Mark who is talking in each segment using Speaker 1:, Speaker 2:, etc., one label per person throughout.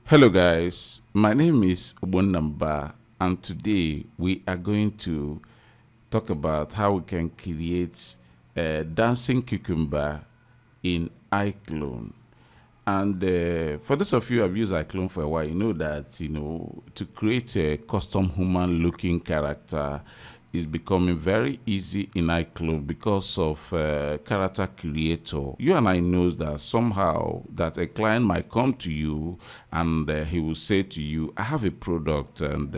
Speaker 1: Hello guys, my name is Obonnamba and today we are going to talk about how we can create a dancing cucumber in Iclone. And for those of you who have used Iclone for a while, you know that to create a custom human looking character is becoming very easy in Iclone because of character creator. You and I knows that somehow that a client might come to you and he will say to you, I have a product and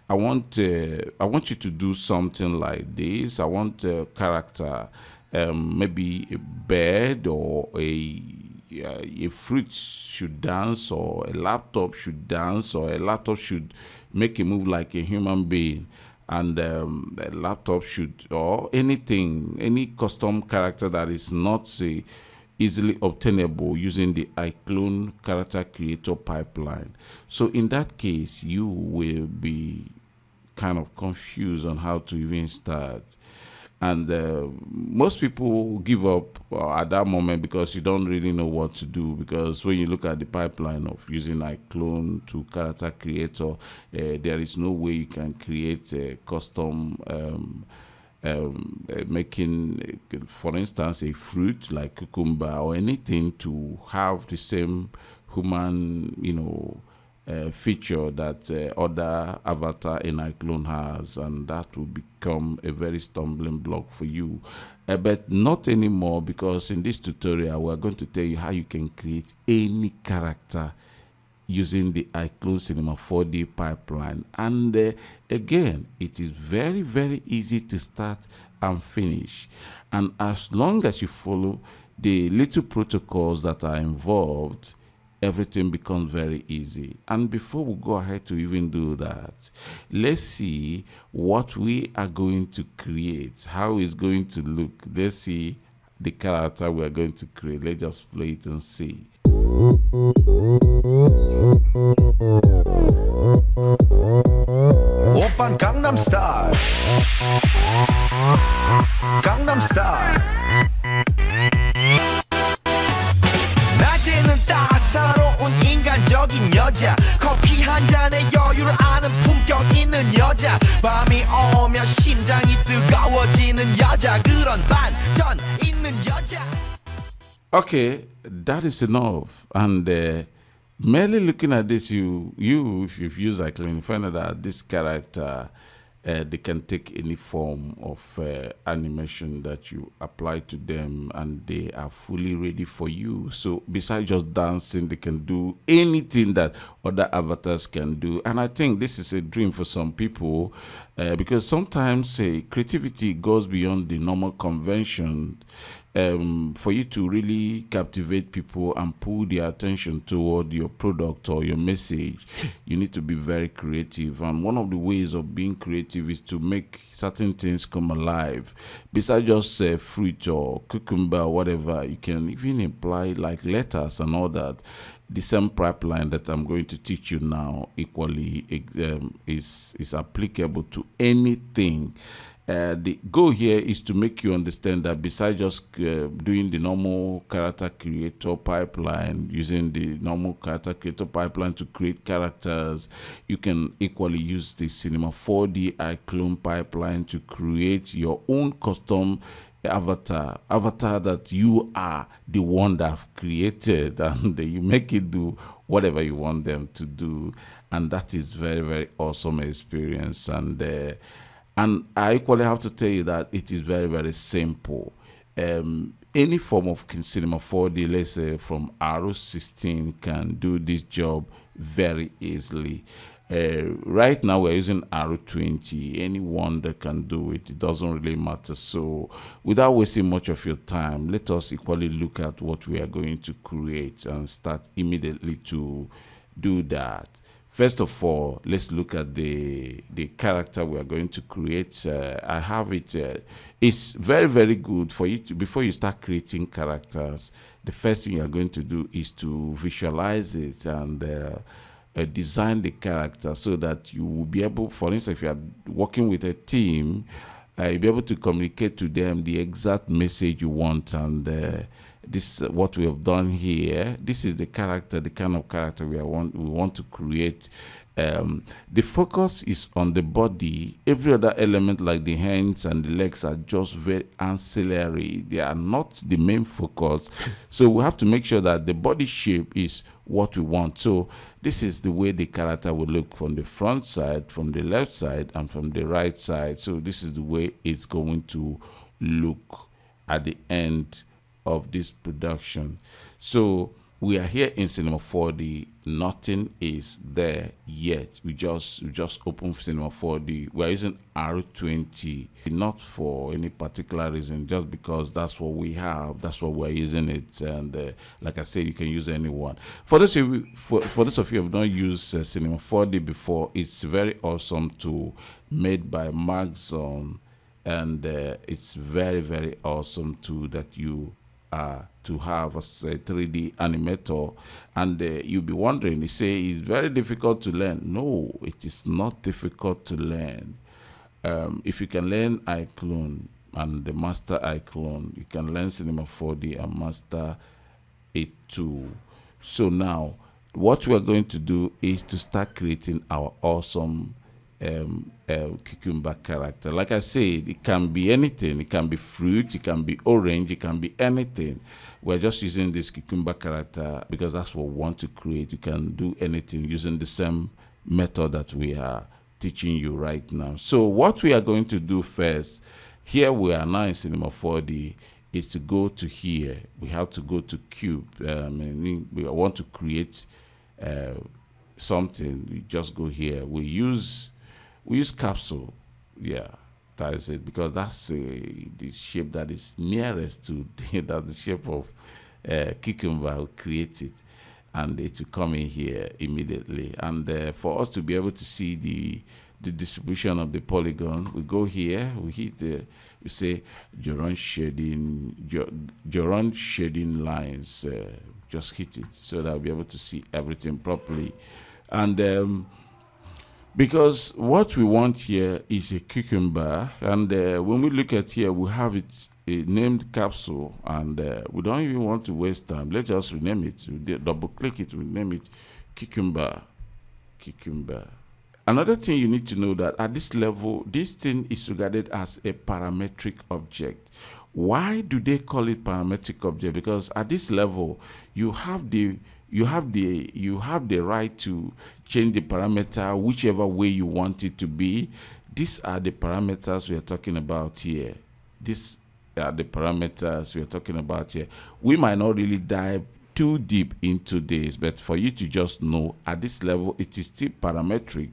Speaker 1: I want you to do something like this. I want a character, maybe a bird or a fruit should dance, or a laptop should dance, or a laptop should make a move like a human being, and a laptop should, or anything, any custom character that is not easily obtainable using the Iclone character creator pipeline. So in that case, you will be kind of confused on how to even start. And most people give up at that moment because you don't really know what to do. Because when you look at the pipeline of using Iclone to character creator, there is no way you can create a custom making, for instance, a fruit like cucumber or anything to have the same human, feature that other avatar in Iclone has, and that will become a very stumbling block for you. But not anymore, because in this tutorial we're going to tell you how you can create any character using the Iclone Cinema 4D pipeline. And again, it is very, very easy to start and finish. And as long as you follow the little protocols that are involved, everything becomes very easy. And before we go ahead to even do that, let's see what we are going to create, how it's going to look. Let's see the character we are going to create. Let's just play it and see.
Speaker 2: Open Gangnam Style. Gangnam Style. 낮에는 따사로운 인간적인 여자, 커피 한 잔에 여유를 아는 품격 있는 여자, 밤이 오면 심장이 뜨거워지는 여자, 그런 반전 있는 여자.
Speaker 1: Okay, that is enough. And merely looking at this, if you've used Iclone, you find out that this character, they can take any form of animation that you apply to them, and they are fully ready for you. So besides just dancing, they can do anything that other avatars can do. And I think this is a dream for some people, because sometimes creativity goes beyond the normal convention. For you to really captivate people and pull their attention toward your product or your message, you need to be very creative. And one of the ways of being creative is to make certain things come alive. Besides just fruit or cucumber or whatever, you can even imply like letters and all that. The same pipeline that I'm going to teach you now equally is applicable to anything. The goal here is to make you understand that besides just doing the normal character creator pipeline, using the normal character creator pipeline to create characters, you can equally use the Cinema 4D Iclone pipeline to create your own custom avatar that you are the one that have created, and you make it do whatever you want them to do. And that is very, very awesome experience. And I equally have to tell you that it is very, very simple. Any form of Cinema 4D, let's say from R16, can do this job very easily. Right now we're using R20. Anyone that can do it, it doesn't really matter. So without wasting much of your time, let us equally look at what we are going to create and start immediately to do that. First of all, let's look at the character we are going to create. I have it. It's very, very good for you to, before you start creating characters, the first thing you are going to do is to visualize it and design the character so that you will be able, for instance, if you are working with a team, you'll be able to communicate to them the exact message you want, and this what we have done here. This is the character, the kind of character we want to create. The focus is on the body. Every other element like the hands and the legs are just very ancillary. They are not the main focus. So we have to make sure that the body shape is what we want. So this is the way the character will look from the front side, from the left side, and from the right side. So this is the way it's going to look at the end of this production. So we are here in Cinema 4D. Nothing is there yet. We just opened Cinema 4D. We are using R20, not for any particular reason, just because that's what we have. That's what we're using it. And like I said, you can use anyone. For those of you, for those of you who have not used Cinema 4D before, it's a very awesome tool made by Maxon, and it's very, very awesome tool that you to have as a 3D animator. And you'll be wondering, you say it's very difficult to learn. No, it is not difficult to learn. If you can learn Iclone and the master Iclone, you can learn Cinema 4D and master it too. So what we are going to do is to start creating our awesome cucumber character. Like I said, it can be anything. It can be fruit, it can be orange, it can be anything. We're just using this cucumber character because that's what we want to create. You can do anything using the same method that we are teaching you right now. So what we are going to do first, here we are now in Cinema 4D, is to go to here. We have to go to cube. We want to create something. We just go here. We use capsule. Yeah, that is it, because that's the shape that is nearest to that's the shape of cucumber. Will create it, and it will come in here immediately. And for us to be able to see the distribution of the polygon, we go here, we hit we say Joron shading lines. Just hit it so that we'll be able to see everything properly. And because what we want here is a cucumber, and when we look at here, we have it named capsule, and we don't even want to waste time. Let's just rename it. We double click it, we name it cucumber. Another thing you need to know that at this level, this thing is regarded as a parametric object. Why do they call it parametric object? Because at this level, you have the right to change the parameter whichever way you want it to be. These are the parameters we are talking about here. These are the parameters we are talking about here. We might not really dive too deep into this, but for you to just know, at this level, it is still parametric.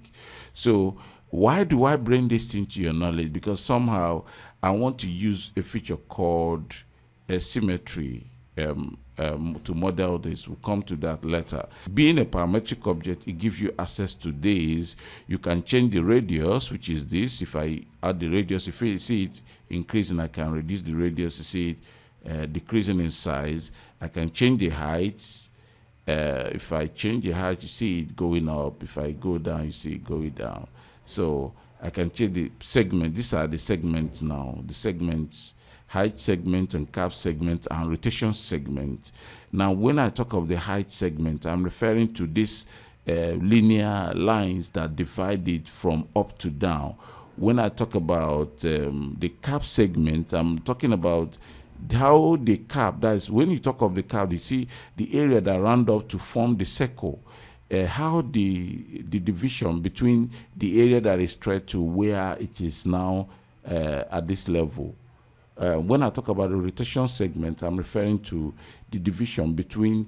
Speaker 1: So why do I bring this into your knowledge? Because somehow I want to use a feature called symmetry to model this. We'll come to that later. Being a parametric object, it gives you access to this. You can change the radius, which is this. If I add the radius, if you see it increasing, I can reduce the radius. You see it decreasing in size. I can change the heights. If I change the height, you see it going up. If I go down, you see it going down. So I can change the segment. These are the segments now. The segments, height segment and cap segment and rotation segment. Now, when I talk of the height segment, I'm referring to this linear lines that divide it from up to down. When I talk about the cap segment, I'm talking about how the cap, that is, when you talk of the cap, you see the area that round up to form the circle. How the division between the area that is straight to where it is now at this level. When I talk about the rotation segment, I'm referring to the division between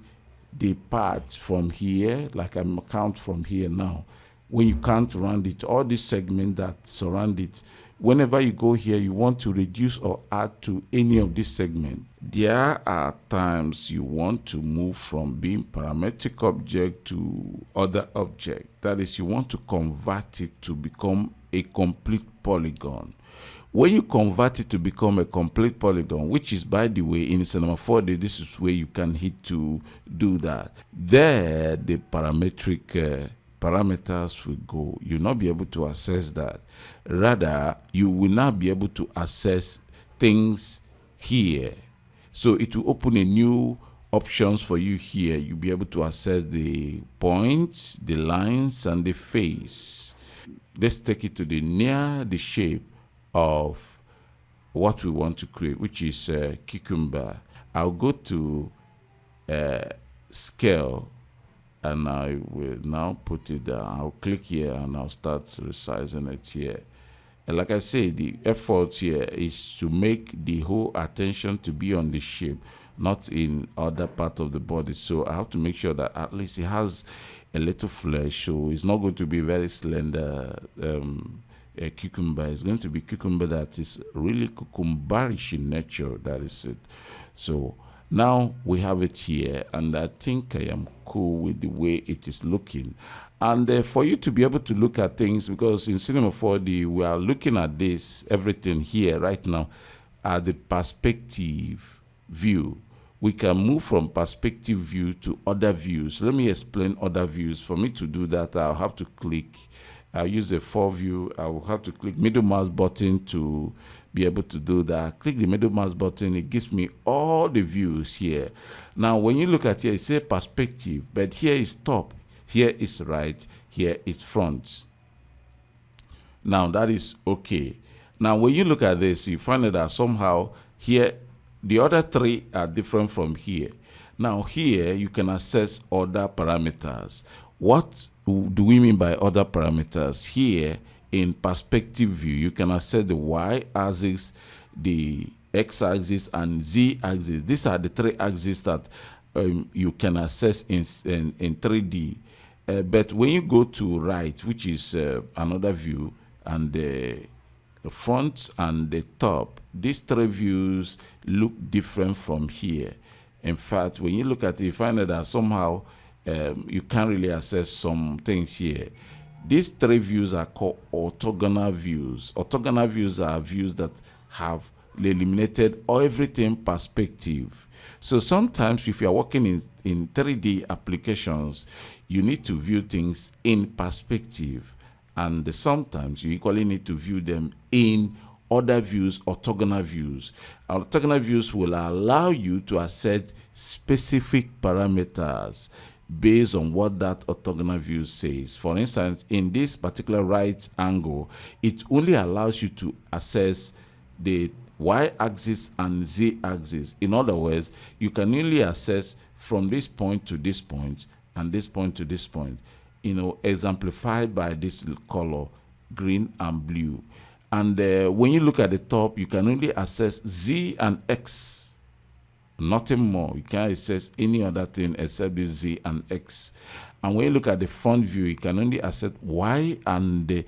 Speaker 1: the parts from here, like I'm count from here now. When you count around it, all these segments that surround it, whenever you go here, you want to reduce or add to any of these segments. There are times you want to move from being parametric object to other object. That is, you want to convert it to become a complete polygon. When you convert it to become a complete polygon, which is, by the way, in Cinema 4D, this is where you can hit to do that. There, the parametric parameters will go. You'll not be able to access that. Rather, you will not be able to access things here. So it will open a new options for you here. You'll be able to access the points, the lines, and the face. Let's take it to the near the shape of what we want to create, which is cucumber. I'll go to scale, and I will now put it down. I'll click here and I'll start resizing it here. And like I say, the effort here is to make the whole attention to be on the shape, not in other part of the body. So I have to make sure that at least it has a little flesh, so it's not going to be very slender a cucumber. It's going to be cucumber that is really cucumberish in nature. That is it. So now we have it here, and I think I am cool with the way it is looking. And for you to be able to look at things, because in Cinema 4D we are looking at this, everything here right now, at the perspective view. We can move from perspective view to other views. Let me explain other views. For me to do that, I'll have to click. I'll use a 4 view. I will have to click middle mouse button to be able to do that. Click the middle mouse button. It gives me all the views here. Now, when you look at here, it says perspective, but here is top, here is right, here is front. Now, that is okay. Now, when you look at this, you find that somehow here, the other 3 are different from here. Now, here, you can access other parameters. What do we mean by other parameters? Here, in perspective view, you can access the y-axis, the x-axis, and z-axis. These are the 3 axes that you can access in 3D. But when you go to right, which is another view, and the front and the top, these 3 views look different from here. In fact, when you look at it, you find that somehow you can't really access some things here. These 3 views are called orthogonal views. Orthogonal views are views that have eliminated everything perspective. So sometimes if you are working in 3D applications, you need to view things in perspective. And sometimes you equally need to view them in other views, orthogonal views. Orthogonal views will allow you to access specific parameters based on what that orthogonal view says. For instance, in this particular right angle, it only allows you to access the y-axis and z-axis. In other words, you can only access from this point to this point and this point to this point, exemplified by this color, green and blue. And when you look at the top, you can only access z and x. Nothing more. You can't access any other thing except the z and x. And when you look at the front view, you can only access y and the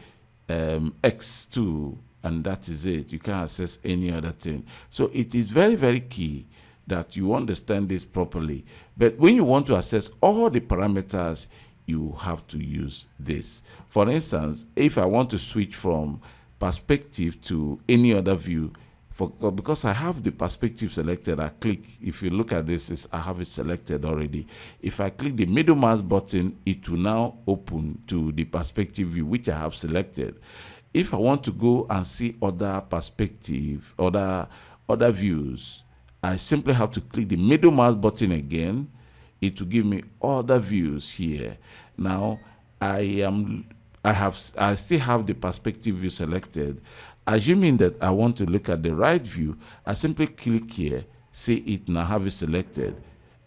Speaker 1: x too, and that is it. You can't access any other thing. So it is very, very key that you understand this properly. But when you want to access all the parameters, you have to use this. For instance, if I want to switch from perspective to any other view, because I have the perspective selected, I click. If you look at this, I have it selected already. If I click the middle mouse button, it will now open to the perspective view, which I have selected. If I want to go and see other perspective, other views, I simply have to click the middle mouse button again. It will give me other views here. Now, I still have the perspective view selected. Assuming that I want to look at the right view, I simply click here, see it now have it selected.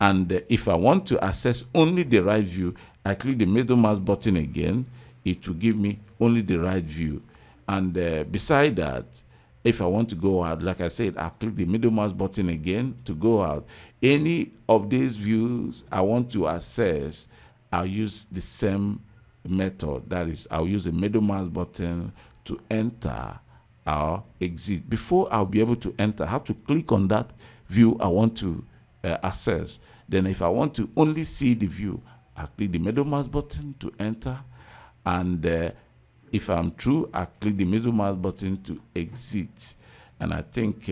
Speaker 1: And if I want to access only the right view, I click the middle mouse button again. It will give me only the right view. And beside that, if I want to go out, like I said, I'll click the middle mouse button again to go out. Any of these views I want to access, I'll use the same method. That is, I'll use the middle mouse button to enter or exit. Before I'll be able to enter, I have to click on that view I want to access. Then if I want to only see the view, I click the middle mouse button to enter. And if I'm through, I click the middle mouse button to exit. And I think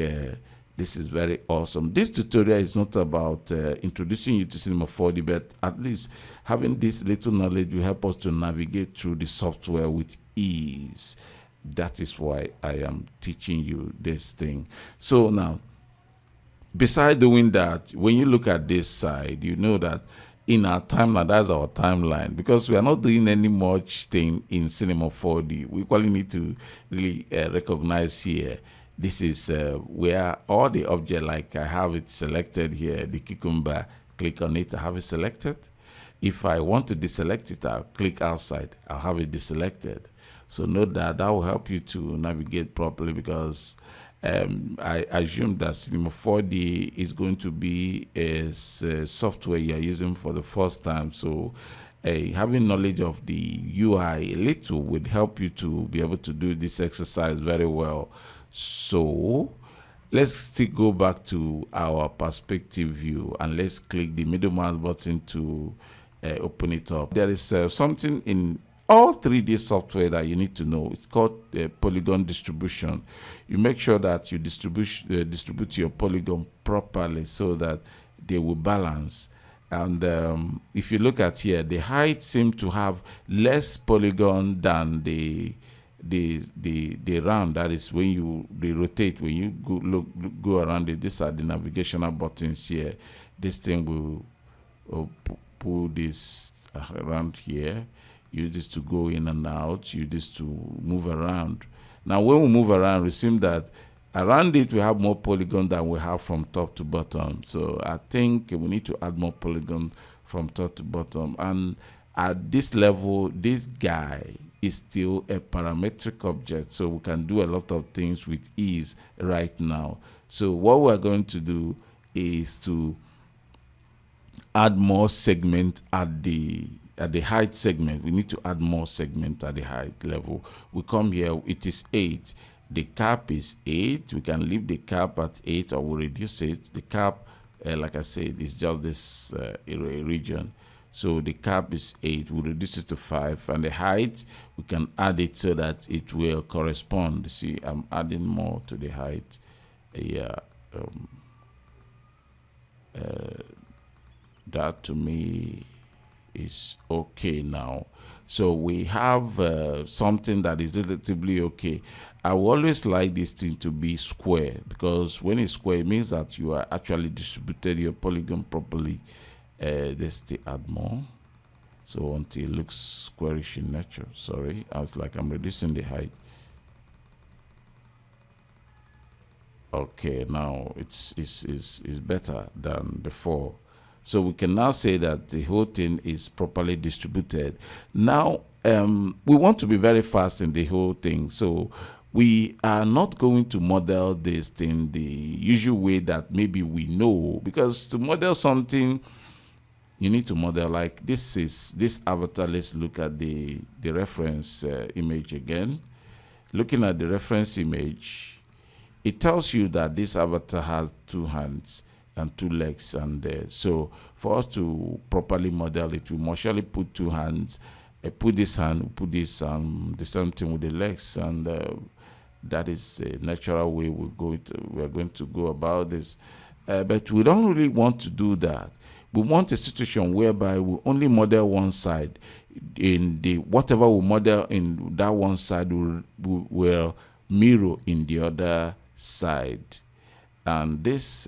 Speaker 1: this is very awesome. This tutorial is not about introducing you to Cinema 4D, but at least having this little knowledge will help us to navigate through the software with ease. That is why I am teaching you this thing. So now, Besides doing that, when you look at this side, you know that in our timeline, that's our timeline, because we are not doing any much thing in Cinema 4D. We equally need to really recognize here. This is where all the object, like I have it selected here, the cucumber, click on it, I have it selected. If I want to deselect it, I'll click outside, I'll have it deselected. So note that will help you to navigate properly, because I assume that Cinema 4D is going to be a software you're using for the first time. So having knowledge of the UI a little would help you to be able to do this exercise very well. So let's still go back to our perspective view, and let's click the middle mouse button to open it up. There is something in all 3D software that you need to know. It's called polygon distribution. You make sure that you distribute your polygon properly so that they will balance. And if you look at here, the height seems to have less polygon than the round. That is when they rotate, when you go around it. These are the navigational buttons here. This thing will pull this around here. Use this to go in and out. Use this to move around. Now, when we move around, we see that around it we have more polygon than we have from top to bottom. So I think we need to add more polygon from top to bottom. And at this level, this guy is still a parametric object, so we can do a lot of things with ease right now. So what we're going to do is to add more segment at the height segment. We need to add more segment at the height level. We come here, it is 8. The cap is 8. We can leave the cap at 8, or we reduce it. The cap, like I said, is just this region. So the cap is 8. We reduce it to 5. And the height, we can add it so that it will correspond. See, I'm adding more to the height. Yeah. That to me is okay now. So we have something that is relatively okay. I will always like this thing to be square, because when it's square, it means that you are actually distributed your polygon properly. Let's add more, so until it looks squarish in nature. Sorry, I was like, I'm reducing the height. Okay, now it's better than before. So we can now say that the whole thing is properly distributed. Now, we want to be very fast in the whole thing. So we are not going to model this thing the usual way that maybe we know, because to model something, you need to model like this avatar. Let's look at the reference image again. Looking at the reference image, it tells you that this avatar has 2 hands and 2 legs, and so for us to properly model it, we must surely put 2 hands, put this hand, put this the same thing with the legs, and that is a natural way we're going to go about this. But we don't really want to do that. We want a situation whereby we only model one side. In the whatever we model in that one side will mirror in the other side, and this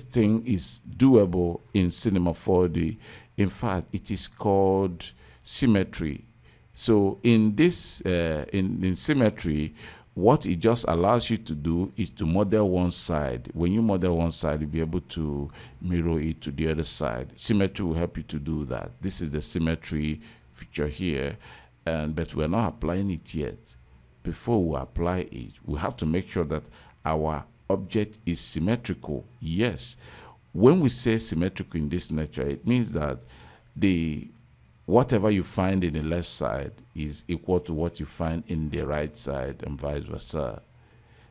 Speaker 1: thing is doable in Cinema 4D. In fact, it is called symmetry. So in this in symmetry, what it just allows you to do is to model one side. When you model one side, you'll be able to mirror it to the other side. Symmetry will help you to do that. This is the symmetry feature here, but we're not applying it yet. Before we apply it, we have to make sure that our object is symmetrical. Yes, when we say symmetrical in this nature, it means that whatever you find in the left side is equal to what you find in the right side, and vice versa.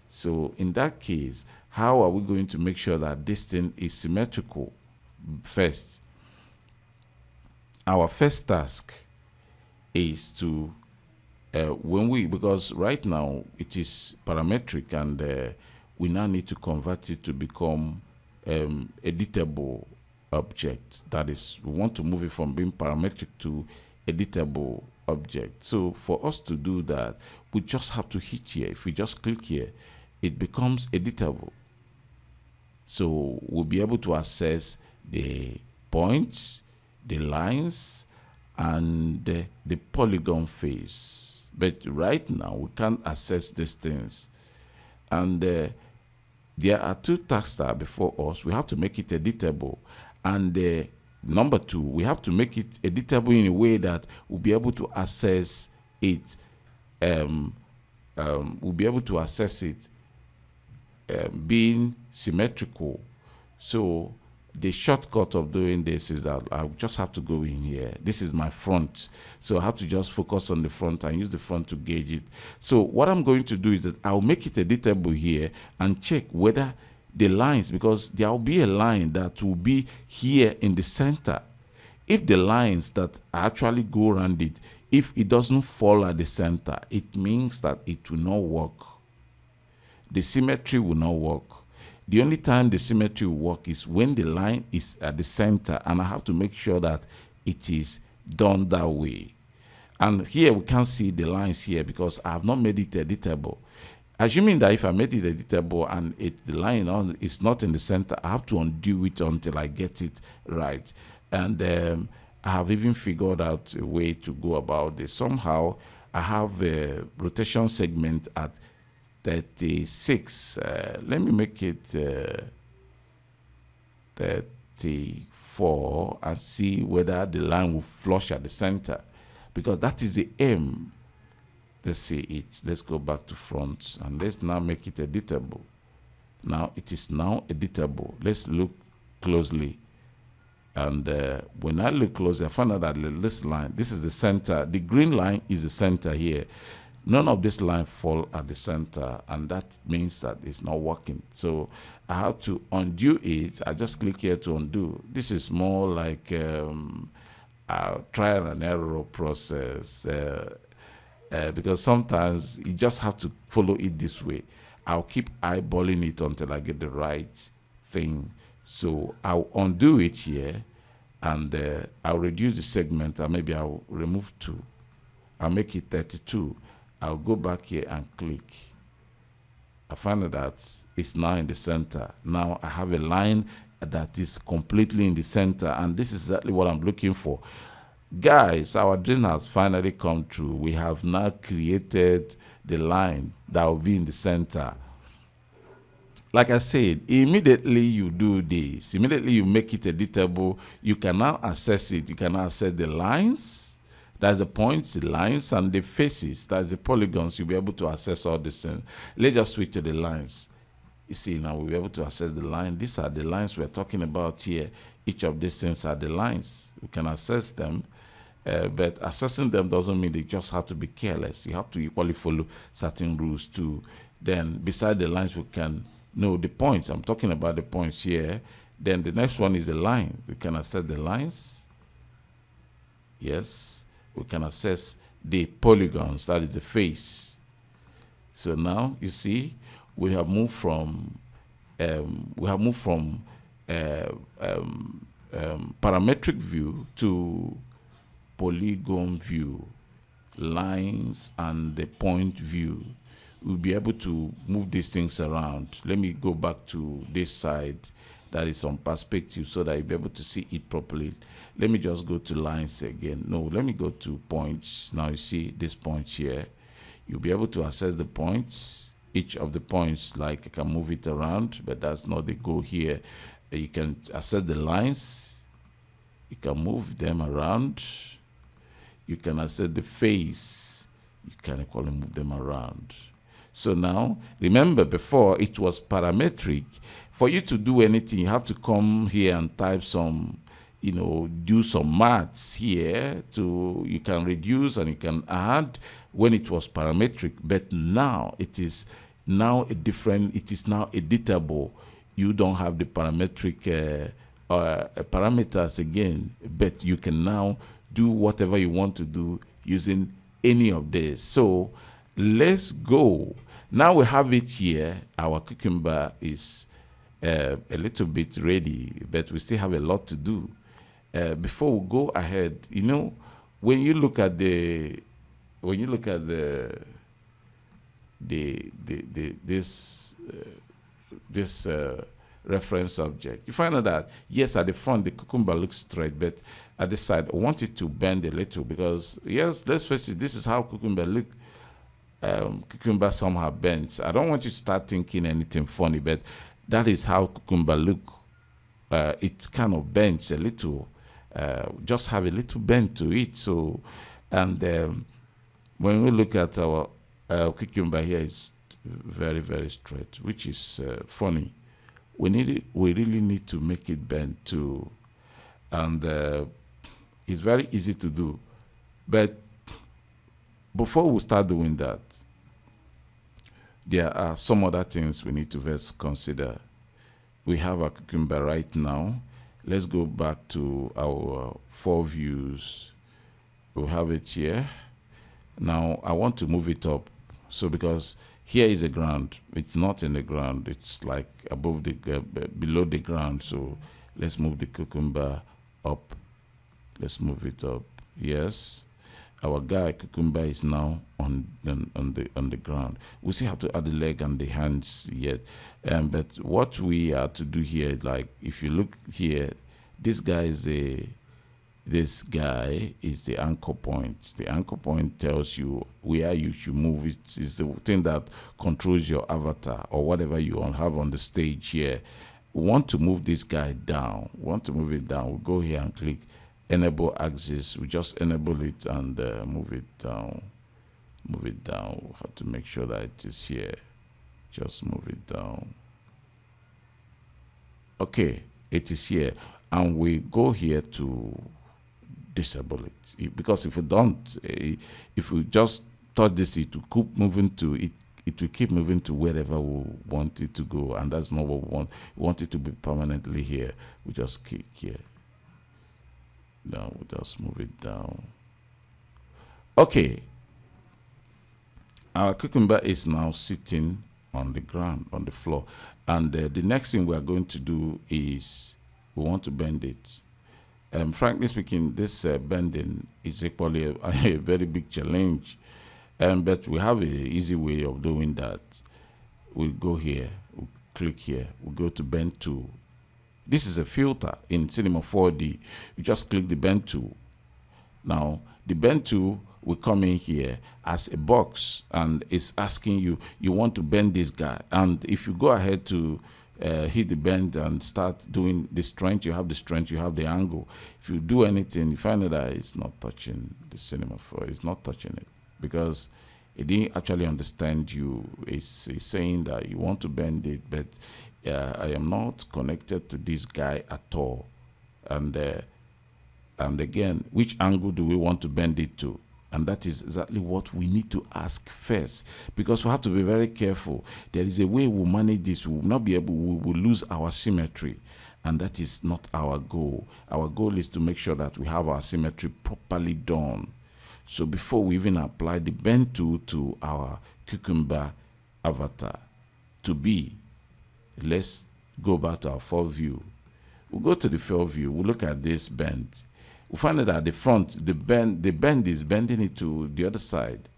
Speaker 1: So in that case, how are we going to make sure that this thing is symmetrical? First, our first task is to because right now it is parametric, and we now need to convert it to become editable object. That is, we want to move it from being parametric to editable object. So for us to do that, we just have to hit here. If we just click here, it becomes editable. So we'll be able to access the points, the lines, and the polygon face. But right now, we can't access these things. And there are two tasks that are before us. We have to make it editable. And number two, we have to make it editable in a way that we'll be able to access it. We'll be able to access it being symmetrical. So the shortcut of doing this is that I just have to go in here. This is my front. So I have to just focus on the front and use the front to gauge it. So what I'm going to do is that I'll make it editable here and check whether the lines, because there will be a line that will be here in the center. If the lines that actually go around it, if it doesn't fall at the center, it means that it will not work. The symmetry will not work. The only time the symmetry will work is when the line is at the center, and I have to make sure that it is done that way. And here we can't see the lines here because I have not made it editable. Assuming that if I made it editable and the line is not in the center, I have to undo it until I get it right. And I have even figured out a way to go about this. Somehow I have a rotation segment at 36. Let me make it 34 and see whether the line will flush at the center, because that is the aim. Let's see it. Let's go back to front and let's now make it editable. Now it is now editable. Let's look closely. And when I look closely, I find out that this line, this is the center. The green line is the center here. None of this line fall at the center, and that means that it's not working. So I have to undo it. I just click here to undo. This is more like a trial and error process, because sometimes you just have to follow it this way. I'll keep eyeballing it until I get the right thing. So I'll undo it here, and I'll reduce the segment, and maybe I'll remove 2. I'll make it 32. I'll go back here and click. I find that it's now in the center. Now I have a line that is completely in the center, and this is exactly what I'm looking for. Guys, our dream has finally come true. We have now created the line that will be in the center. Like I said, immediately you do this, immediately you make it editable, you can now access it. You can now access the lines. That's the points, the lines, and the faces. That's the polygons. You'll be able to access all these things. Let's just switch to the lines. You see, now we'll be able to access the line. These are the lines we're talking about here. Each of these things are the lines. We can access them, but accessing them doesn't mean they just have to be careless. You have to equally follow certain rules too. Then beside the lines, we can know the points. I'm talking about the points here. Then the next one is the line. We can access the lines. Yes. We can access the polygons, that is the face. So now you see we have moved from parametric view to polygon view, lines and the point view. We'll be able to move these things around. Let me go back to this side that is on perspective so that you'll be able to see it properly. Let me just go to lines again. No, let me go to points. Now you see this point here. You'll be able to access the points. Each of the points, like I can move it around, but that's not the goal here. You can access the lines. You can move them around. You can access the face. You can equally move them around. So now, remember before it was parametric. For you to do anything, you have to come here and type some, do some maths here you can reduce and you can add when it was parametric. But now it is now editable. You don't have the parametric parameters again, but you can now do whatever you want to do using any of this. So let's go. Now we have it here. Our cucumber is a little bit ready, but we still have a lot to do. Before we go ahead, when you look at this reference object. You find out that, yes, at the front, the cucumber looks straight, but at the side, I want it to bend a little because, yes, let's face it, this is how cucumber look. Cucumber somehow bends. I don't want you to start thinking anything funny, but that is how cucumber look. It kind of bends a little, just have a little bend to it. So, and when we look at our cucumber here, it's very, very straight, which is funny. We really need to make it bend too, and it's very easy to do. But before we start doing that, there are some other things we need to first consider. We have a cucumber right now. Let's go back to our 4 views. We have it here. Now I want to move it up. So because here is the ground, it's not in the ground. It's like above the below the ground. So let's move the cucumber up. Let's move it up. Yes. Our guy cucumber is now on the ground. We still have to add the leg and the hands yet. But what we are to do here, like if you look here, this guy is the anchor point. The anchor point tells you where you should move. It is the thing that controls your avatar or whatever you have on the stage here. We want to move this guy down. We want to move it down. We'll go here and click enable axis. We just enable it and move it down. Move it down. We have to make sure that it is here. Just move it down. Okay, it is here. And we go here to disable it. Because if we don't, if we just touch this, it will keep moving to it. It will keep moving to wherever we want it to go, and that's not what we want. We want it to be permanently here. We just click here. Now we just move it down. Okay. Our cucumber is now sitting on the ground, on the floor. And the next thing we are going to do is we want to bend it. Frankly speaking, this bending is equally a very big challenge. But we have an easy way of doing that. We'll go here, we'll click here, we'll go to bend tool. This is a filter in Cinema 4D. You just click the bend tool. Now, the bend tool will come in here as a box, and it's asking you, you want to bend this guy. And if you go ahead to hit the bend and start doing the strength, you have the strength, you have the angle. If you do anything, you find that it's not touching the Cinema 4, it's not touching it, because it didn't actually understand you. It's saying that you want to bend it, but I am not connected to this guy at all. And again, which angle do we want to bend it to? And that is exactly what we need to ask first, because we have to be very careful. There is a way we'll manage this. We will not be able, we will lose our symmetry. And that is not our goal. Our goal is to make sure that we have our symmetry properly done. So before we even apply the bend tool to our cucumber avatar to be, let's go back to our 4 view. We'll go to the 4 view. We'll look at this bend. We'll find that at the front, the bend is bending it to the other side.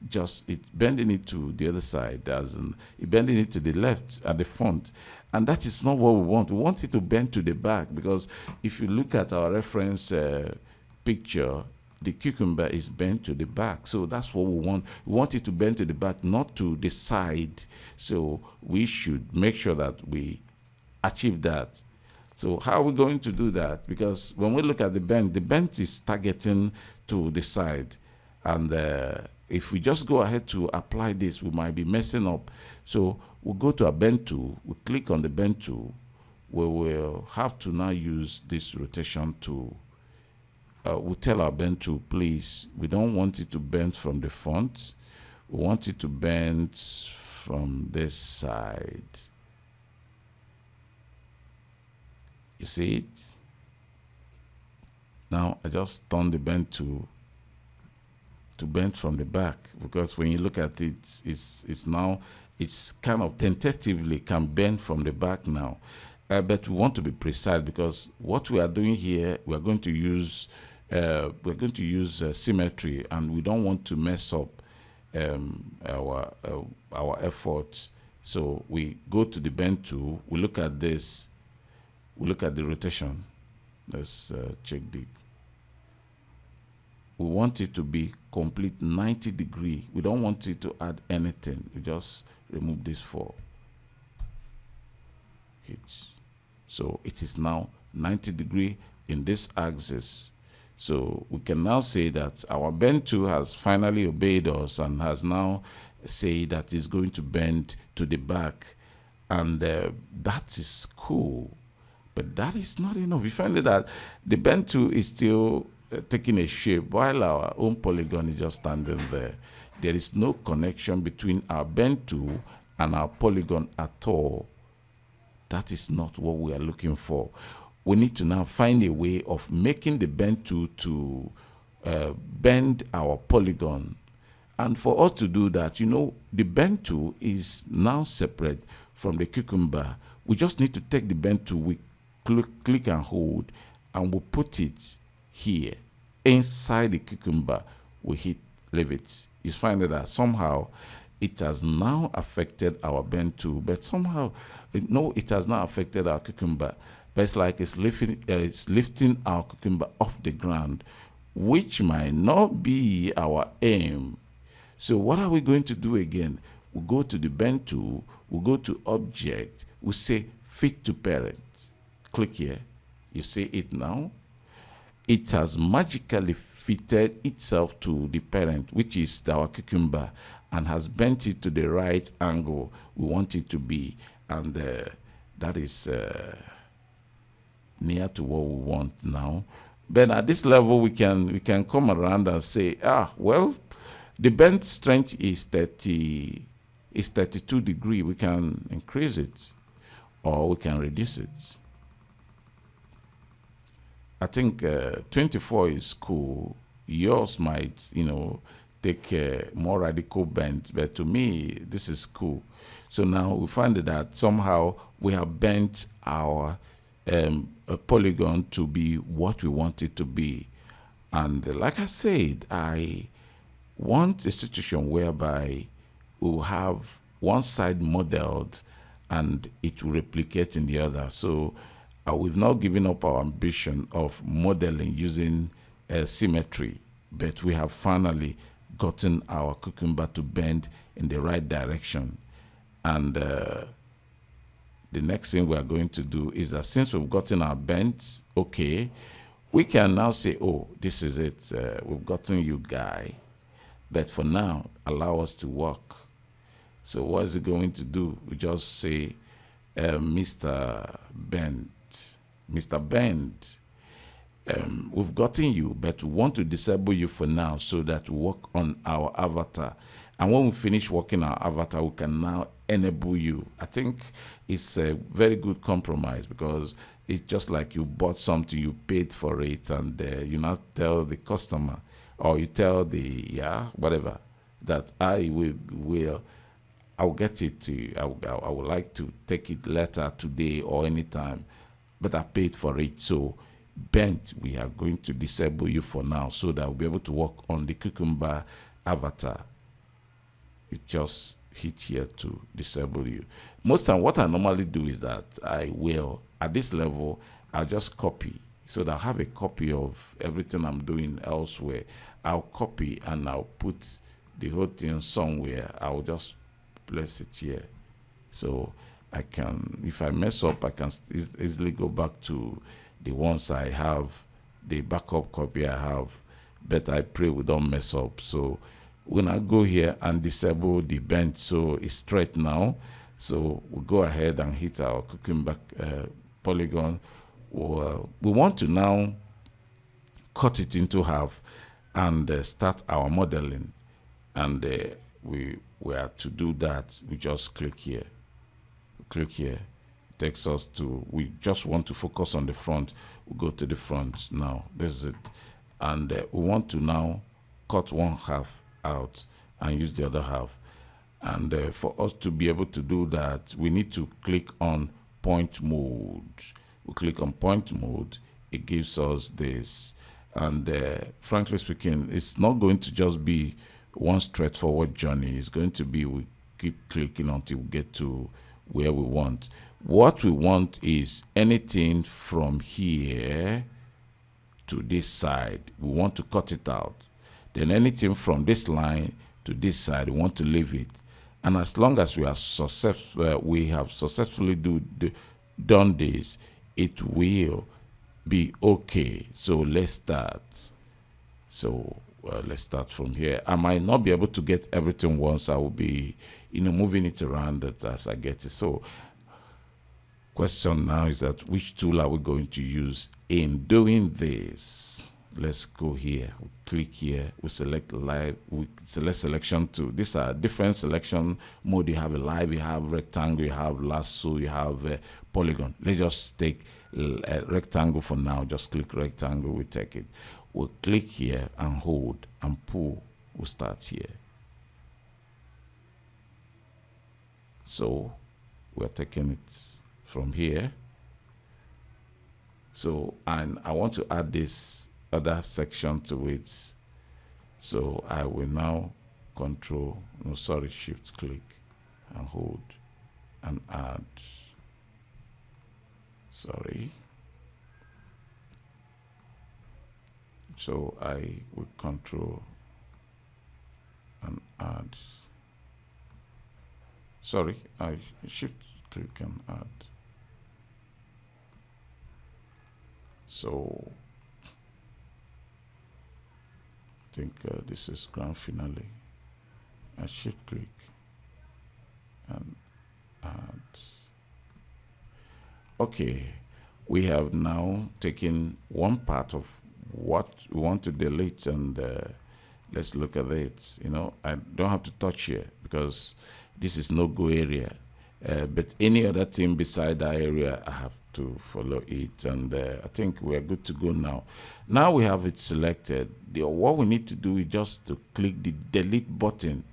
Speaker 1: Just it's bending it to the other side, as in bending it to the left at the front. And that is not what we want. We want it to bend to the back, because if you look at our reference picture, the cucumber is bent to the back. So that's what we want. We want it to bend to the back, not to the side. So we should make sure that we achieve that. So how are we going to do that? Because when we look at the bend is targeting to the side. And if we just go ahead to apply this, we might be messing up. So we'll go to a bend tool. We'll click on the bend tool. We will have to now use this rotation tool. We'll tell our bend tool, please, we don't want it to bend from the front. We want it to bend from this side. You see it? Now I just turn the bend tool to bend from the back, because when you look at it, it's now, it's kind of tentatively can bend from the back now. But we want to be precise, because what we are doing here, we are going to use symmetry, and we don't want to mess up our efforts So we go to the bend tool, we look at this, we look at the rotation. Let's check the, we want it to be complete 90 degree. We don't want it to add anything. We just remove this 4. So it is now 90 degree in this axis. So we can now say that our bend tool has finally obeyed us and has now said that it's going to bend to the back. And that is cool. But that is not enough. We find that the bend tool is still taking a shape while our own polygon is just standing there. There is no connection between our bend tool and our polygon at all. That is not what we are looking for. We need to now find a way of making the bend tool to bend our polygon. And for us to do that, you know, the bend tool is now separate from the cucumber. We just need to take the bend tool, we click and hold, and we'll put it here. Inside the cucumber, we hit leave it. You find that somehow it has now affected our bend tool, but somehow, no, it has not affected our cucumber. But it's like it's lifting our cucumber off the ground, which might not be our aim. So what are we going to do again? We'll go to the bend tool, we'll go to object, we'll say fit to parent. Click here. You see it now? It has magically fitted itself to the parent, which is our cucumber, and has bent it to the right angle we want it to be. And that is near to what we want now. But at this level, we can come around and say, well, the bend strength is 32 degree. We can increase it, or we can reduce it. I think 24 is cool. Yours might, take a more radical bend, but to me, this is cool. So now we find that somehow we have bent our a polygon to be what we want it to be. And like I said, I want a situation whereby we will have one side modeled and it will replicate in the other. So we've now given up our ambition of modeling using symmetry, but we have finally gotten our cucumber to bend in the right direction. And the next thing we are going to do is that since we've gotten our bends, okay, we can now say, oh, this is it. We've gotten you, guy. But for now, allow us to work. So what is it going to do? We just say, Mr. Bend. Mr. Bend, we've gotten you, but we want to disable you for now so that we work on our avatar. And when we finish working our avatar, we can now enable you. I think it's a very good compromise because it's just like you bought something, you paid for it, and you now tell the customer, or you tell the, whatever, that I'll get it to you. I would like to take it later today or anytime, but I paid for it. So bent, we are going to disable you for now so that we'll be able to work on the cucumber avatar. You just hit here to disable you. Most time what I normally do is that I will, at this level, I'll just copy. So that I have a copy of everything I'm doing elsewhere. I'll copy and I'll put the whole thing somewhere. I'll just place it here. So I can, if I mess up, I can easily go back to the ones I have, the backup copy I have, but I pray we don't mess up. So when I go here and disable the bend, so it's straight now. So we'll go ahead and hit our cucumber polygon. We want to now cut it into half and start our modeling. And we are to do that, we just click here. Click here. Takes us to, we just want to focus on the front. We go to the front now. This is it. And we want to now cut one half out and use the other half. And for us to be able to do that, we need to click on point mode. We click on point mode, it gives us this. And frankly speaking, it's not going to just be one straightforward journey. It's going to be, we keep clicking until we get to where we want. What we want is anything from here to this side. We want to cut it out. Then anything from this line to this side, we want to leave it. And as long as we have successfully done this, it will be okay. So let's start. So let's start from here. I might not be able to get everything once. I will be, moving it around as I get it. So question now is that which tool are we going to use in doing this? Let's go here. We click here. We select live. We select selection tool. These are different selection mode. You have a live, you have rectangle, you have lasso, you have polygon. Let's just take a rectangle for now. Just click rectangle. We take it. We'll click here and hold and pull. We'll start here. So we're taking it from here. So, and I want to add this other section to it. So I will now shift click and hold and add. Sorry. So I will control and add. Sorry, I shift click and add. So I think this is grand finale. I shift click and add. Okay, we have now taken one part of what we want to delete, and let's look at it. I don't have to touch here because this is no go area, but any other thing beside that area I have to follow it, and I think we're good to go now. Now we have it selected. What we need to do is just to click the delete button.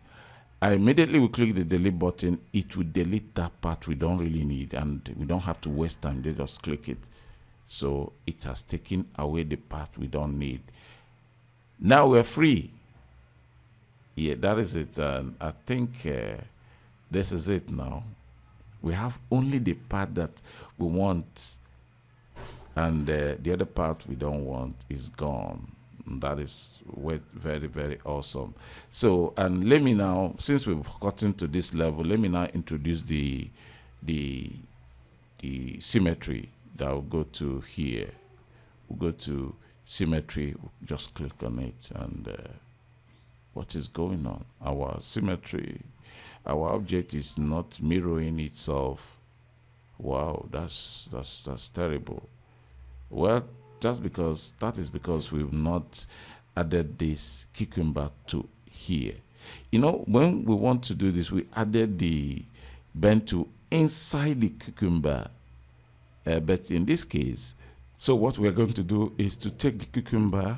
Speaker 1: I immediately will click the delete button. It will delete that part we don't really need, and we don't have to waste time. They just click it. So it has taken away the part we don't need. Now we're free. Yeah, that is it. I think this is it now. We have only the part that we want, and the other part we don't want is gone. And that is very, very awesome. So, and let me now, since we've gotten to this level, let me now introduce the symmetry. That will go to here. We'll go to symmetry. We'll just click on it, and what is going on? Our symmetry, our object is not mirroring itself. Wow, that's terrible. Well, that is because we've not added this cucumber to here. When we want to do this, we added the bend tool inside the cucumber. But in this case, so what we're going to do is to take the cucumber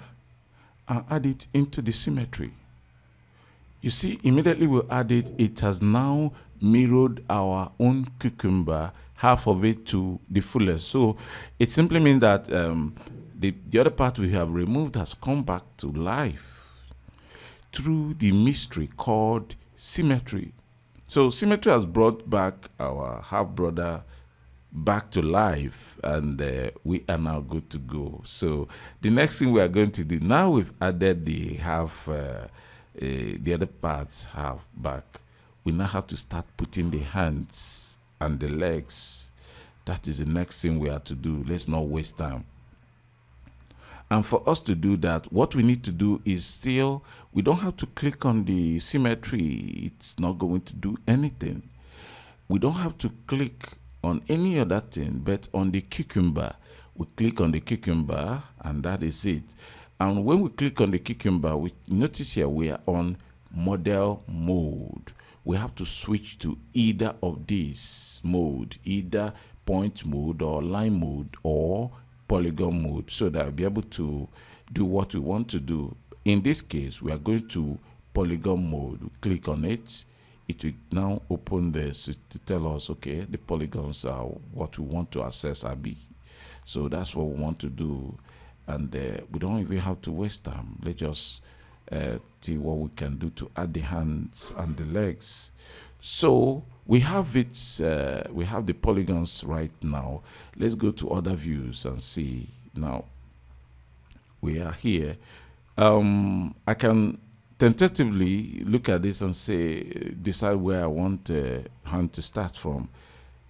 Speaker 1: and add it into the symmetry. You see, immediately we add it, it has now mirrored our own cucumber, half of it to the fullest. So it simply means that the other part we have removed has come back to life through the mystery called symmetry. So symmetry has brought back our half-brother back to life, and we are now good to go. So the next thing we are going to do, now we've added the half, the other parts half back, we now have to start putting the hands and the legs. That is the next thing we have to do. Let's not waste time. And for us to do that, what we need to do is we don't have to click on the symmetry. It's not going to do anything. We don't have to click on any other thing, but on the cucumber. We click on the cucumber, and that is it. And when we click on the cucumber, we notice here we are on model mode. We have to switch to either of these mode, either point mode or line mode or polygon mode, so that we'll be able to do what we want to do. In this case, we are going to polygon mode. We click on it. It will now open this to tell us, okay, the polygons are what we want to access AB. So that's what we want to do. And we don't even have to waste time. Let's just see what we can do to add the hands and the legs. So we have it. We have the polygons right now. Let's go to other views and see. Now we are here. I can tentatively look at this and say, decide where I want the hand to start from.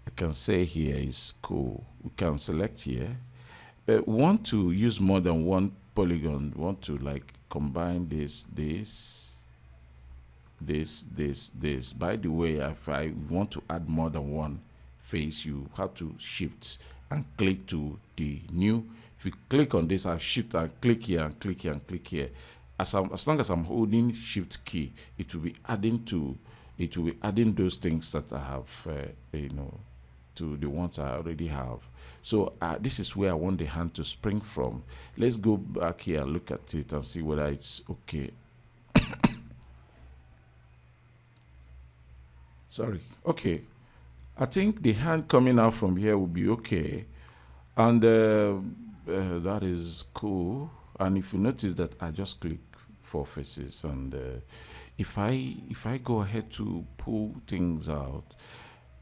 Speaker 1: I can say here is cool. We can select here. We want to use more than one polygon. We want to like combine this. By the way, if I want to add more than one face, you have to shift and click to the new. If you click on this, I shift and click here and click here and click here. As long as I'm holding shift key, it will be adding those things that I have, to the ones I already have. So this is where I want the hand to spring from. Let's go back here and look at it and see whether it's okay. Sorry. Okay. I think the hand coming out from here will be okay. And that is cool. And if you notice that I just click 4 faces, and if I go ahead to pull things out,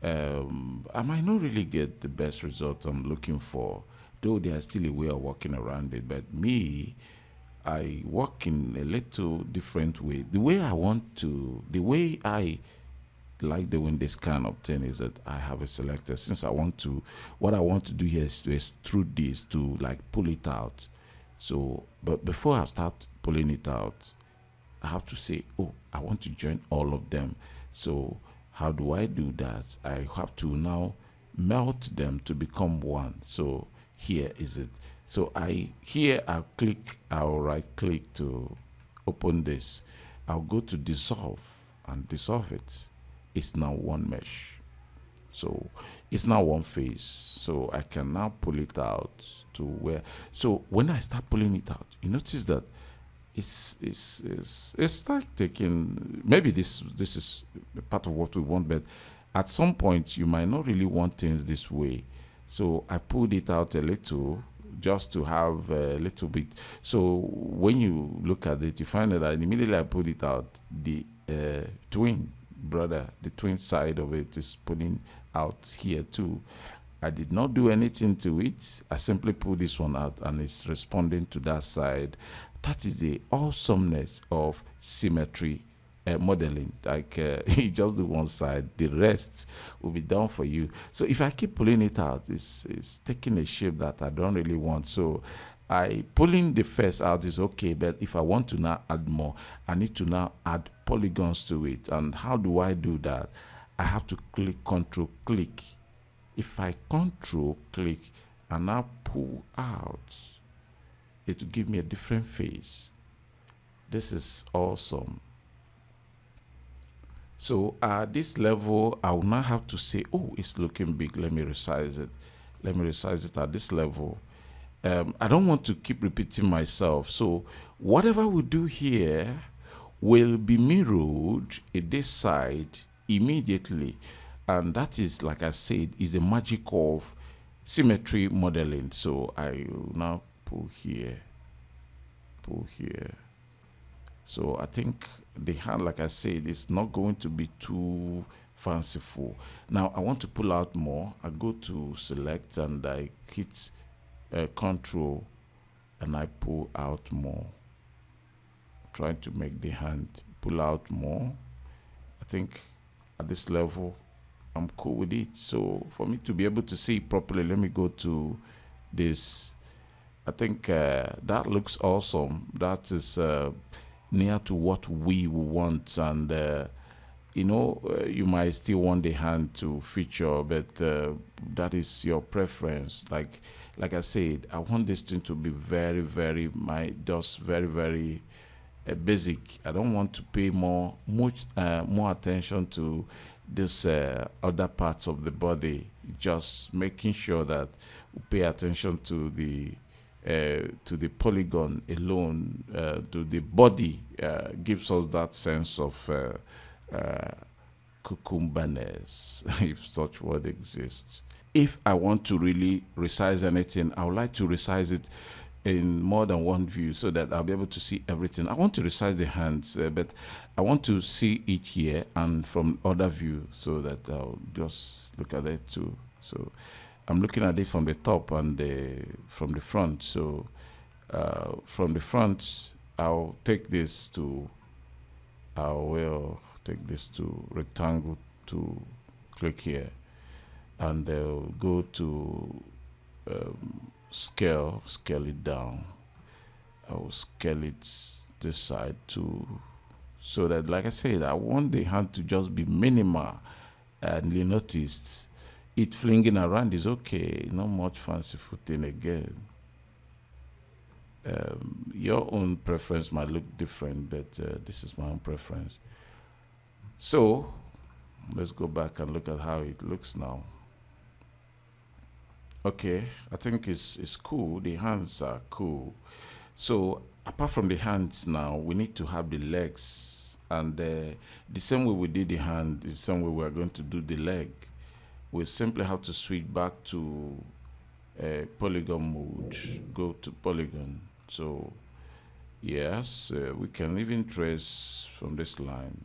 Speaker 1: I might not really get the best results I'm looking for, though there's still a way of working around it. But me, I work in a little different way. The way I like doing this kind of thing is that I have a selector. Since what I want to do here is to extrude this to like pull it out. So, but before I start pulling it out, I have to say, oh, I want to join all of them. So how do I do that? I have to now melt them to become one. So here is it. So I'll right click to open this. I'll go to dissolve and dissolve it. It's now one mesh. So it's now one face. So I can now pull it out to where. So when I start pulling it out, you notice that it's like taking, maybe this is part of what we want, but at some point you might not really want things this way. So I pulled it out a little just to have a little bit. So when you look at it, you find that immediately I pulled it out, the twin side of it is pulling out here too. I did not do anything to it. I simply pulled this one out and it's responding to that side. That is the awesomeness of symmetry modeling. Like you just do one side, the rest will be done for you. So if I keep pulling it out, it's taking a shape that I don't really want. So pulling the face out is okay, but if I want to now add more, I need to now add polygons to it. And how do I do that? I have to control click. If I control click and now pull out, it will give me a different face. This is awesome. So at this level, I will now have to say, oh, it's looking big. Let me resize it. Let me resize it at this level. I don't want to keep repeating myself. So whatever we do here will be mirrored in this side immediately. And that is, like I said, is the magic of symmetry modeling. So I will now pull here. So I think the hand, like I said, is not going to be too fanciful. Now I want to pull out more. I go to select and I hit control and I pull out more. Trying to make the hand pull out more. I think at this level I'm cool with it. So for me to be able to see it properly, let me go to this. I think that looks awesome. That is near to what we want, and you might still want the hand to feature, but that is your preference. Like I said, I want this thing to be very, very very basic. I don't want to pay more attention to this other parts of the body. Just making sure that we pay attention to the polygon alone, to the body, gives us that sense of cucumberness, if such word exists. If I want to really resize anything, I would like to resize it in more than one view so that I'll be able to see everything. I want to resize the hands, but I want to see it here and from other view so that I'll just look at it too. So I'm looking at it from the top and from the front. So from the front, I will take this to rectangle to click here, and go to scale it down. I will scale it this side too, so that, like I said, I want the hand to just be minimal, and you noticed it flinging around is okay, not much fanciful thing again. Your own preference might look different, but this is my own preference. So let's go back and look at how it looks now. Okay, I think it's cool. The hands are cool. So apart from the hands now, we need to have the legs, and the same way we did the hand is the same way we're going to do the leg. We simply have to switch back to polygon mode, go to polygon. So yes, we can even trace from this line.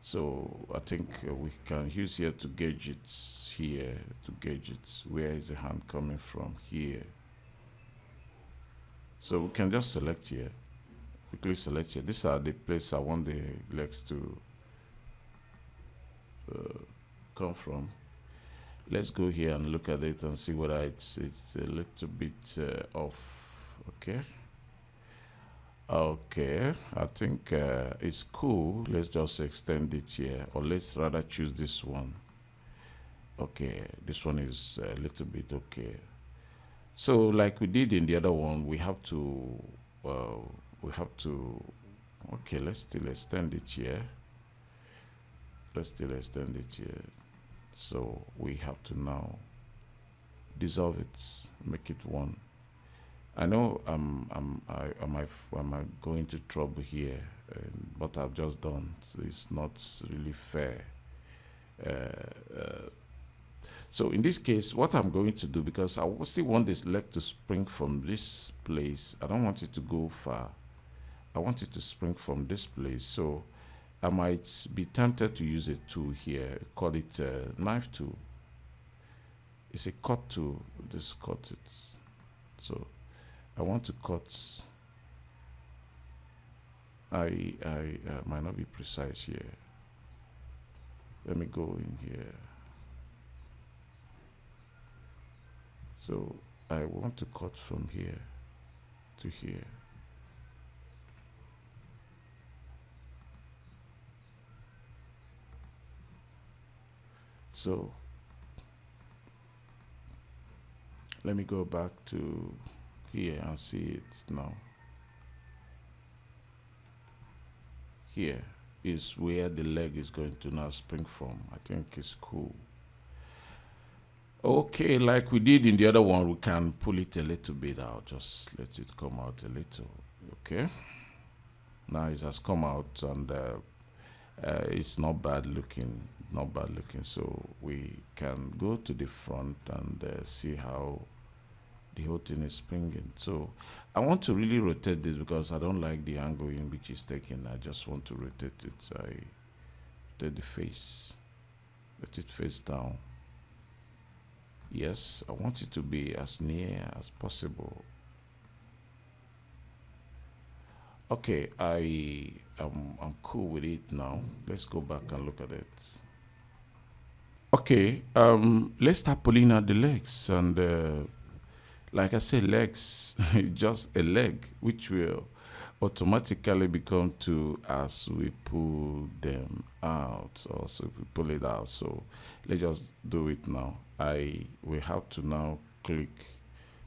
Speaker 1: So I think we can use here to gauge it, where is the hand coming from here. So we can just select here, quickly select here. These are the places I want the legs to come from. Let's go here and look at it and see whether it's a little bit off. Okay, I think it's cool. Let's just extend it here, or let's rather choose this one. Okay, this one is a little bit okay. So like we did in the other one, we have to okay, let's still extend it here. So we have to now dissolve it, make it one. I know I might go into trouble here, what I've just done. So it's not really fair. So in this case, what I'm going to do, because I still want this leg to spring from this place, I don't want it to go far. I want it to spring from this place. So I might be tempted to use a tool here, call it a knife tool. It's a cut tool, just cut it. So I want to cut. I might not be precise here. Let me go in here. So I want to cut from here to here. So let me go back to here and see it now. Here is where the leg is going to now spring from. I think it's cool. Okay, like we did in the other one, we can pull it a little bit out. Just let it come out a little. Okay. Now it has come out, and it's not bad looking. So we can go to the front and see how the whole thing is springing. So I want to really rotate this because I don't like the angle in which it's taken. I just want to rotate it. So I rotate the face, let it face down. Yes, I want it to be as near as possible. Okay, I'm cool with it now. Let's go back and look at it. Okay, let's start pulling out the legs, and like I said, legs just a leg, which will automatically become two as we pull them out, or so we pull it out. So let's just do it now. We have to now click,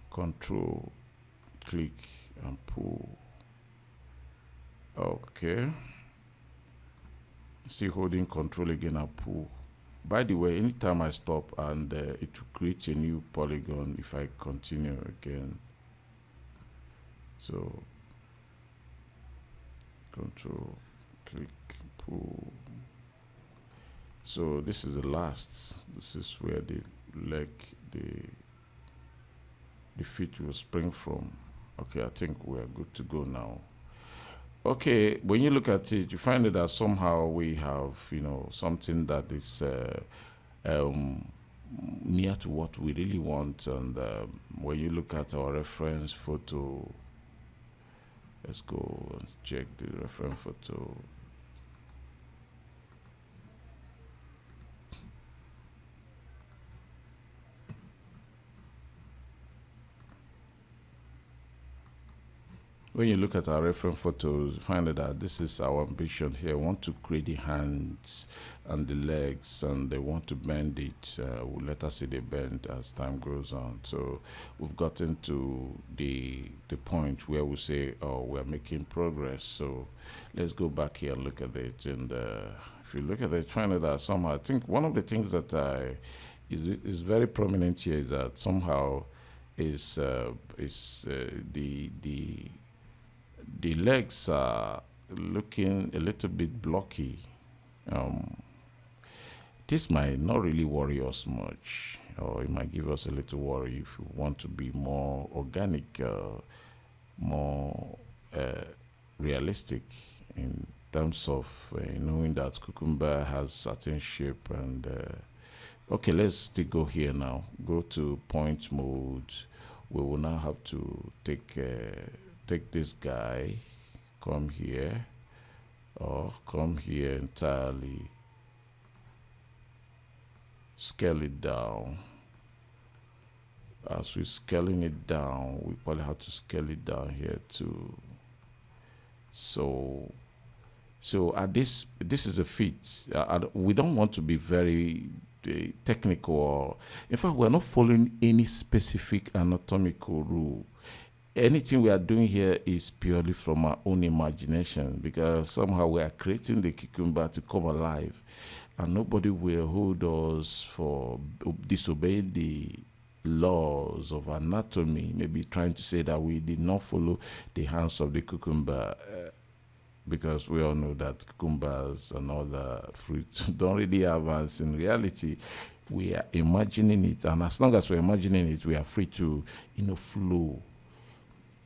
Speaker 1: control, click and pull. Okay. See, holding control again and pull. By the way, anytime I stop, and it will create a new polygon if I continue again. So control, click, pull. So this is the last. This is where the leg, the feet will spring from. Okay, I think we're good to go now. Okay, when you look at it, you find that somehow we have, something that is um, near to what we really want. And when you look at our reference photo, let's go and check the reference photo. When you look at our reference photos, you find that this is our ambition here. We want to create the hands and the legs, and they want to bend it. Let us see the bend as time goes on. So we've gotten to the point where we say, oh, we're making progress. So let's go back here and look at it. And if you look at it, find that somehow, I think one of the things that is very prominent here is that somehow is the legs are looking a little bit blocky. This might not really worry us much, or it might give us a little worry if we want to be more organic, more realistic in terms of knowing that cucumber has certain shape. And okay, let's still go here now. Go to point mode. We will now have to take this guy, come here, or come here entirely, scale it down. As we're scaling it down, we probably have to scale it down here too. So at this is a fit. We don't want to be very technical, or in fact we're not following any specific anatomical rule. Anything we are doing here is purely from our own imagination, because somehow we are creating the cucumber to come alive, and nobody will hold us for disobeying the laws of anatomy, maybe trying to say that we did not follow the hands of the cucumber, because we all know that cucumbers and other fruits don't really have hands. In reality, we are imagining it, and as long as we're imagining it, we are free to flow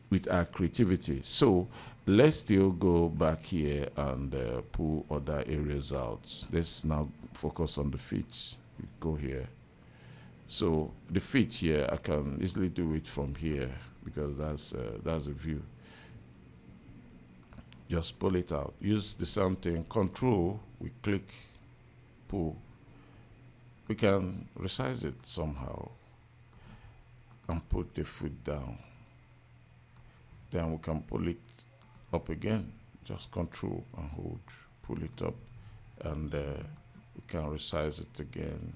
Speaker 1: with our creativity. So let's still go back here and pull other areas out. Let's now focus on the feet. We go here. So the feet here, I can easily do it from here, because that's a view. Just pull it out. Use the same thing. Control, we click, pull. We can resize it somehow and put the foot down. Then we can pull it up again. Just control and hold, pull it up, and we can resize it again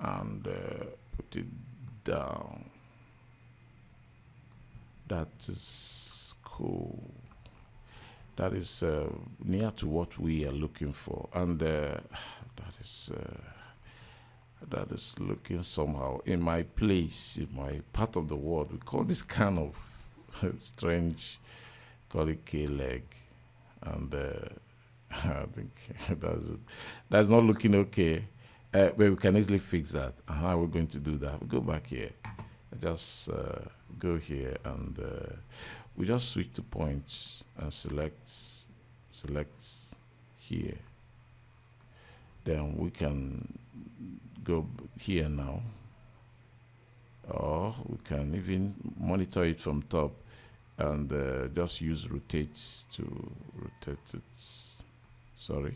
Speaker 1: and put it down. That is cool. That is near to what we are looking for, and that is looking somehow in my place, in my part of the world. We call this kind of strange, call it K-leg, and I think that's not looking okay, but we can easily fix that. And how we're going to do that? We go back here, just go here, and we just switch to points and select here. Then we can go here now, or we can even monitor it from top and just use rotate to rotate it. Sorry,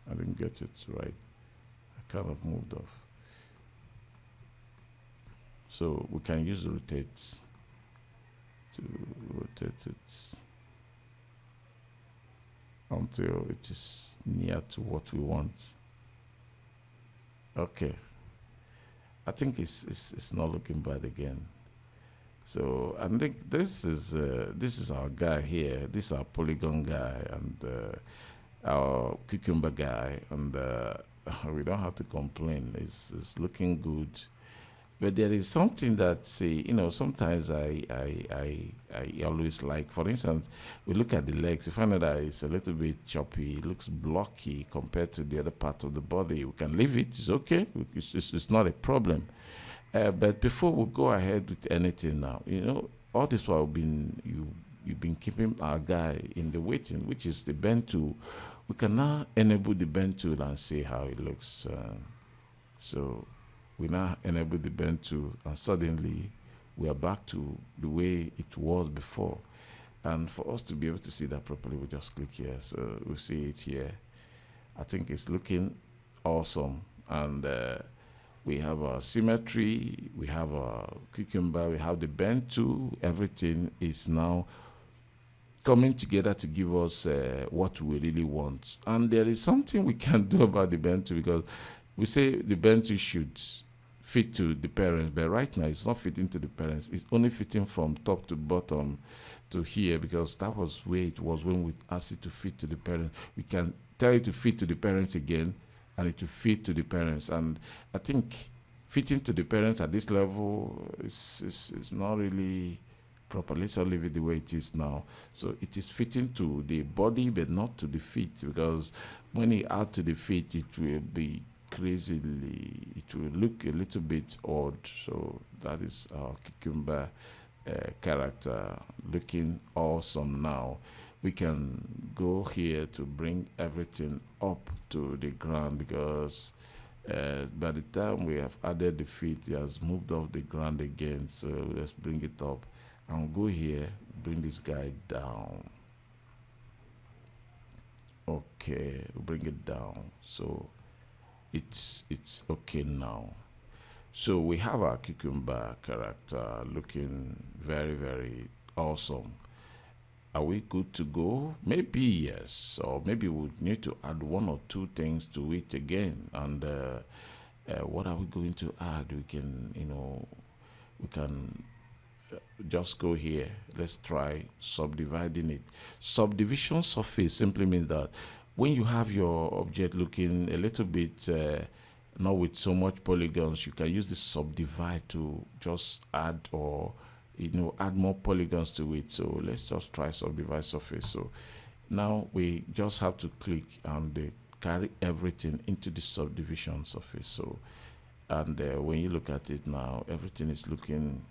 Speaker 1: I didn't get it right. I kind of moved off. So we can use rotate to rotate it until it is near to what we want. Okay, I think it's not looking bad again. So I think this is our guy here. This is our polygon guy and our cucumber guy, and we don't have to complain. It's looking good. But there is something that, sometimes I always like. For instance, we look at the legs. You find out that it's a little bit choppy. It looks blocky compared to the other part of the body. We can leave it. It's okay. It's not a problem. But before we go ahead with anything now, all this while you've been keeping our guy in the waiting, which is the bend tool. We can now enable the bend tool and see how it looks. So we now enable the bend tool, and suddenly we are back to the way it was before. And for us to be able to see that properly, we just click here. So we see it here. I think it's looking awesome. And we have our symmetry, we have our cucumber, we have the bend tool. Everything is now coming together to give us what we really want. And there is something we can do about the bend tool, because we say the bend tool should fit to the parents, but right now it's not fitting to the parents. It's only fitting from top to bottom to here, because that was where it was when we asked it to fit to the parents. We can tell it to fit to the parents again, and it will fit to the parents. And I think fitting to the parents at this level is not really proper. Let's all leave it the way it is now. So it is fitting to the body, but not to the feet, because when you add to the feet, it will be crazily, it will look a little bit odd. So that is our cucumber character looking awesome now. We can go here to bring everything up to the ground, because by the time we have added the feet, it has moved off the ground again. So let's bring it up and go here, bring this guy down. Okay, bring it down. So it's okay now. So we have our cucumber character looking very, very awesome. Are we good to go? Maybe yes, or maybe we need to add one or two things to it again. And what are we going to add? We can, just go here. Let's try subdividing it. Subdivision surface simply means that when you have your object looking a little bit not with so much polygons, you can use the subdivide to just add, or add more polygons to it. So let's just try subdivide surface. So now we just have to click and carry everything into the subdivision surface. So, and when you look at it now, everything is looking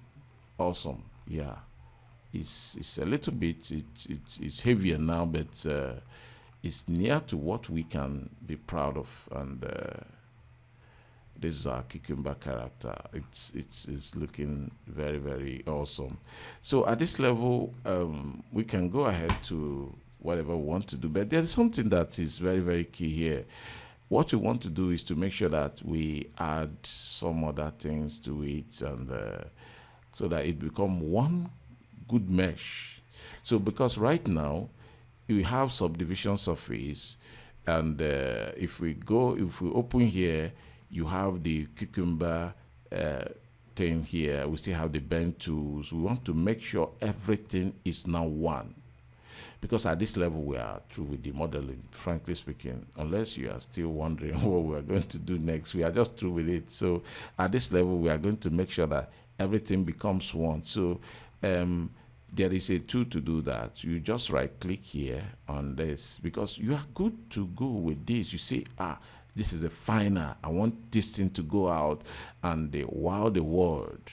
Speaker 1: awesome. Yeah, it's a little bit, it's heavier now, but it's near to what we can be proud of. And this is our cucumber character. It's looking very, very awesome. So at this level, we can go ahead to whatever we want to do, but there's something that is very, very key here. What we want to do is to make sure that we add some other things to it, and so that it become one good mesh. So because right now we have subdivision surface, and if we open here, you have the cucumber thing here. We still have the bend tools. We want to make sure everything is now one, because at this level we are through with the modeling, frankly speaking. Unless you are still wondering what we are going to do next, we are just through with it. So at this level we are going to make sure that everything becomes one. So there is a tool to do that. You just right click here on this, because you are good to go with this. You say, this is a final. I want this thing to go out and wow the world.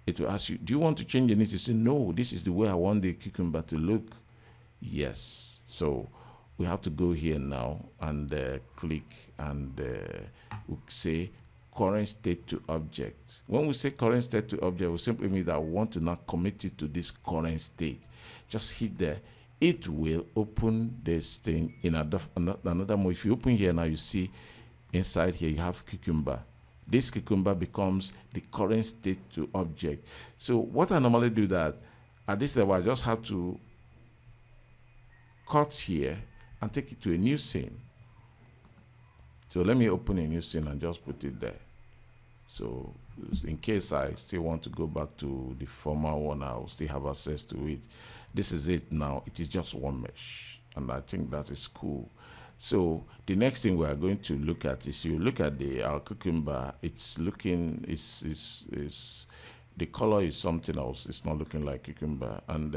Speaker 1: It will ask you, do you want to change anything? You say, no, this is the way I want the cucumber to look. Yes. So we have to go here now and click, and we'll say current state to object. When we say current state to object, we simply mean that we want to now commit it to this current state. Just hit there. It will open this thing in another mode. If you open here now, you see inside here you have cucumber. This cucumber becomes the current state to object. So what I normally do that at this level, I just have to cut here and take it to a new scene. So let me open a new scene and just put it there. So in case I still want to go back to the former one, I will still have access to it. This is it now. It is just one mesh, and I think that is cool. So the next thing we are going to look at is, you look at our cucumber. It's looking, is the color is something else. It's not looking like cucumber, and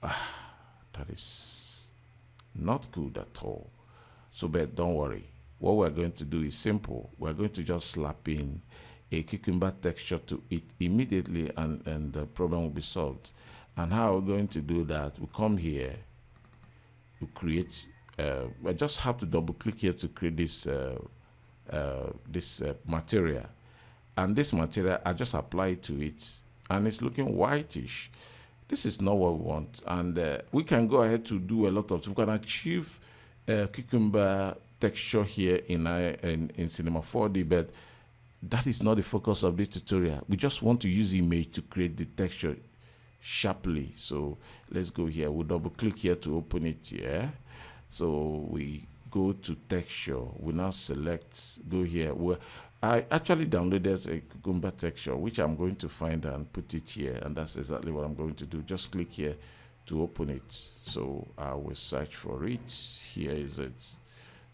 Speaker 1: that is not good at all. So but don't worry. What we're going to do is simple. We're going to just slap in a cucumber texture to it immediately, and the problem will be solved. And how we're going to do that, we come here, we create, I just have to double click here to create this material. And this material, I just apply it to it, and it's looking whitish. This is not what we want. And we can go ahead to do a lot of, we can achieve cucumber texture here in Cinema 4D, but that is not the focus of this tutorial. We just want to use image to create the texture sharply. So let's go here. We'll double click here to open it here. So we go to texture. We now select, go here. I actually downloaded a cucumber texture, which I'm going to find and put it here. And that's exactly what I'm going to do. Just click here to open it. So I will search for it. Here is it.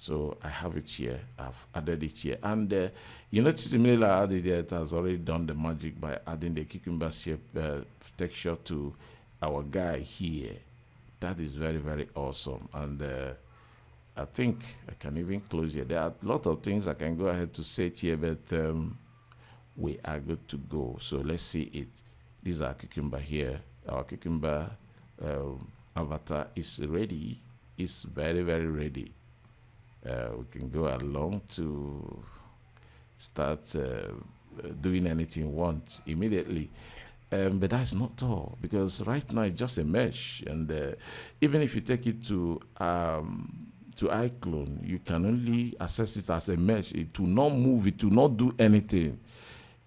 Speaker 1: So I have it here. I've added it here. And you notice immediately I added it, it has already done the magic by adding the cucumber shape texture to our guy here. That is very, very awesome. And I think I can even close here. There are a lot of things I can go ahead to say it here, but we are good to go. So let's see it. These are cucumber here. Our cucumber avatar is ready. It's very, very ready. We can go along to start doing anything we want immediately. But that's not all, because right now it's just a mesh, and even if you take it to Iclone, you can only access it as a mesh. It will not move, it will not do anything,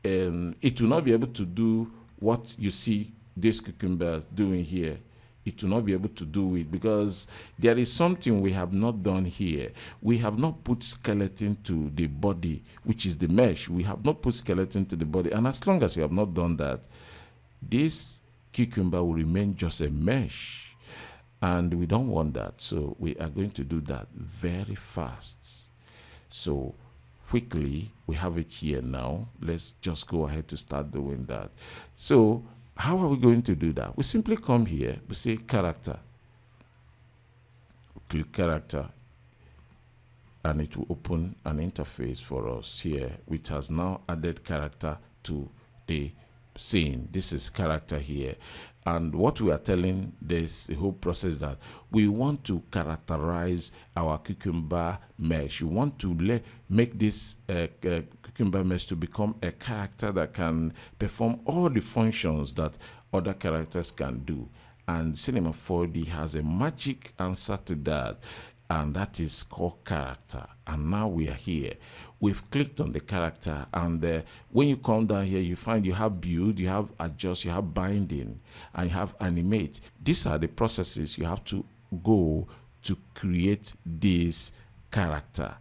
Speaker 1: and it will not be able to do what you see this cucumber doing here. It will not be able to do it, because there is something we have not done here. We have not put skeleton to the body, which is the mesh. We have not put skeleton to the body, and as long as we have not done that, this cucumber will remain just a mesh, and we don't want that. So we are going to do that very fast. So quickly, we have it here now. Let's just go ahead to start doing that. So how are we going to do that? We simply come here, we say character, we click character, and it will open an interface for us here, which has now added character to the scene. This is character here, and what we are telling this the whole process that we want to characterize our cucumber mesh. We want to make this cucumber mesh to become a character that can perform all the functions that other characters can do, and Cinema 4D has a magic answer to that, and that is called character. And now we are here. We've clicked on the character, and when you come down here, you find you have build, you have adjust, you have binding, and you have animate. These are the processes you have to go to create this character.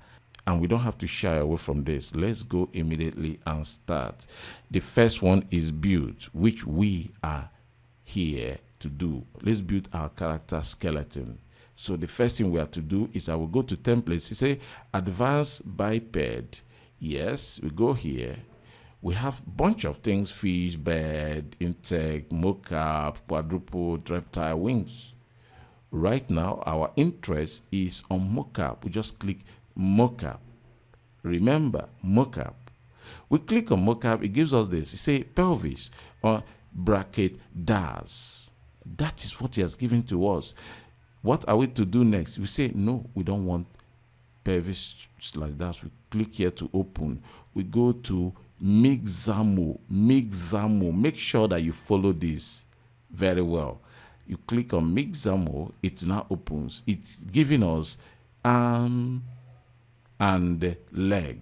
Speaker 1: And we don't have to shy away from this. Let's go immediately and start. The first one is build, which we are here to do. Let's build our character skeleton. So the first thing we have to do is I will go to templates. You say advanced biped. Yes, we go here. We have a bunch of things: fish, bird, insect, mocap, quadruped, reptile, wings. Right now, our interest is on mocap. We just click mocap. Remember, mocap. We click on mocap, it gives us this. It say pelvis or bracket DAS. That is what he has given to us. What are we to do next? We say, no, we don't want pelvis like that. We click here to open. We go to Mixamo. Mixamo. Make sure that you follow this very well. You click on Mixamo, it now opens. It's giving us arm and leg.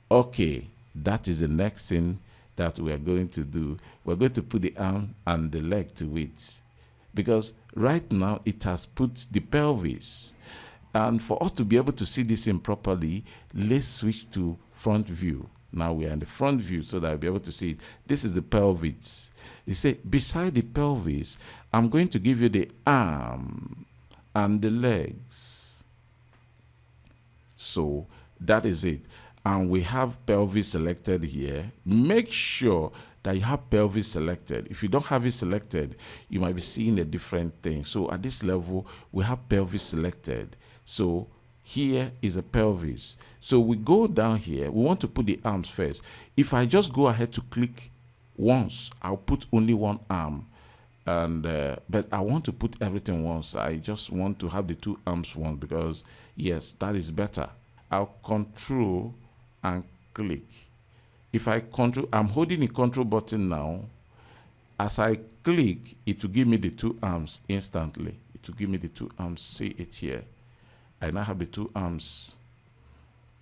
Speaker 1: Okay, that is the next thing that we are going to do. We're going to put the arm and the leg to it, because right now it has put the pelvis. And for us to be able to see this in properly, let's switch to front view. Now we are in the front view so that I'll be able to see it. This is the pelvis. You say beside the pelvis, I'm going to give you the arm and the legs. So that is it. And we have pelvis selected here. Make sure that you have pelvis selected. If you don't have it selected, you might be seeing a different thing. So at this level, we have pelvis selected. So Here is a pelvis. So we go down here. We want to put the arms first. If I just go ahead to click once, I'll put only one arm. And but I want to put everything once. I just want to have the two arms once because yes, that is better. I'll control and click. If I control, I'm holding the control button now. As I click, it will give me the two arms instantly. It will give me the two arms. See it here. I now have the two arms.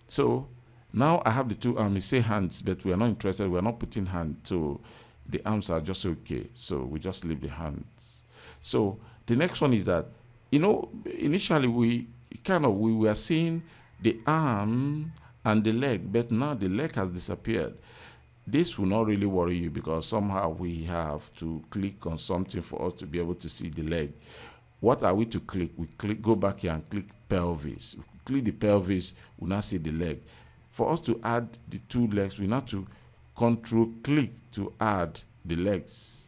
Speaker 1: So now I have the two arms. It say hands, but we are not interested. We are not putting hands. So the arms are just okay. So we just leave the hands. So the next one is that, you know, initially we were seeing the arm and the leg, but now the leg has disappeared. This will not really worry you because somehow we have to click on something for us to be able to see the leg. What are we to click? We go back here and click pelvis. If we click the pelvis, we now see the leg. For us to add the two legs, we have to control click to add the legs.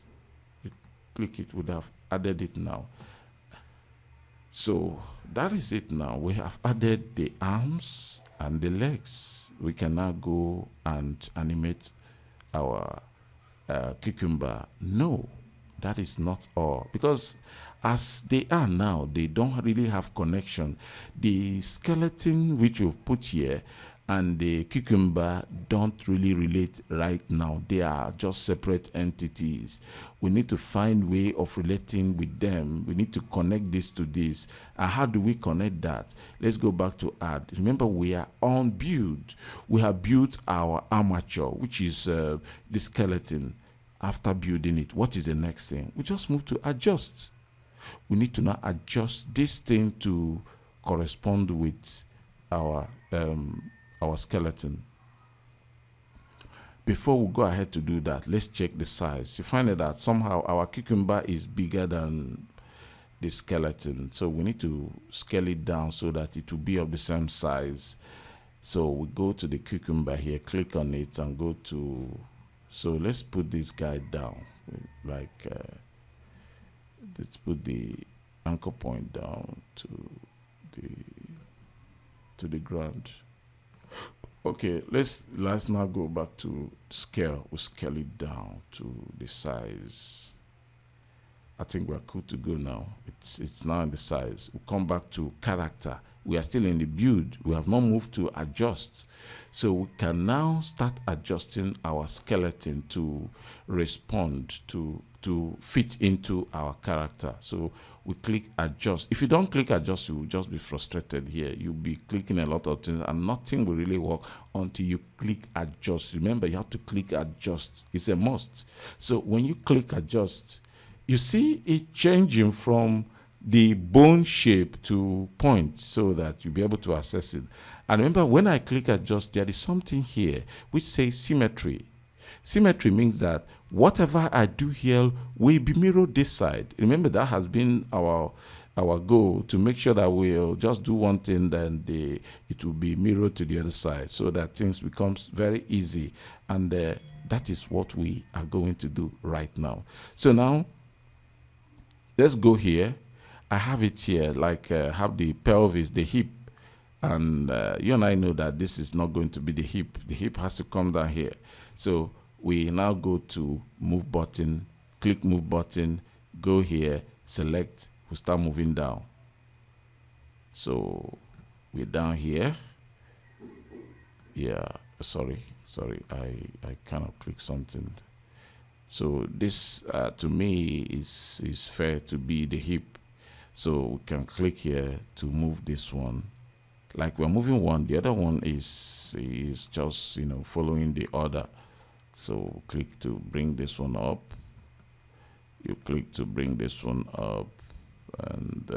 Speaker 1: You click it, would have added it now. So that is it now. We have added the arms and the legs. We can now go and animate our cucumber. No, that is not all. Because as they are now, they don't really have connection. The skeleton which we've put here and the cucumber don't really relate right now. They are just separate entities. We need to find way of relating with them. We need to connect this to this. And how do we connect that? Let's go back to add. Remember, we are on build. We have built our armature, which is the skeleton. After building it, what is the next thing? We just move to adjust. We need to now adjust this thing to correspond with our skeleton. Before we go ahead to do that, let's check the size. You find that somehow our cucumber is bigger than the skeleton. So we need to scale it down so that it will be of the same size. So we go to the cucumber here, click on it and go to, so let's put this guy down. Like, let's put the anchor point down to the ground. Okay, let's now go back to scale. We scale it down to the size. I think we're cool to go now. It's now in the size. We come back to character. We are still in the build. We have not moved to adjust. So we can now start adjusting our skeleton to respond to fit into our character. So we click adjust. If you don't click adjust, you will just be frustrated here. You'll be clicking a lot of things and nothing will really work until you click adjust. Remember, you have to click adjust. It's a must. So when you click adjust, you see it changing from the bone shape to point so that you'll be able to access it. And remember, when I click adjust, there is something here which says symmetry. Symmetry means that whatever I do here will be mirrored this side. Remember, that has been our goal, to make sure that we'll just do one thing, then it will be mirrored to the other side, so that things becomes very easy. And that is what we are going to do right now. So now, let's go here. I have it here, like have the pelvis, the hip, and you and I know that this is not going to be the hip. The hip has to come down here. So we now go to move button, click move button, go here, select, we start moving down. So we're down here. Yeah, sorry, I kind of clicked something. So this to me is fair to be the hip. So we can click here to move this one. Like we're moving one, the other one is just, you know, following the order. So click to bring this one up. You click to bring this one up, and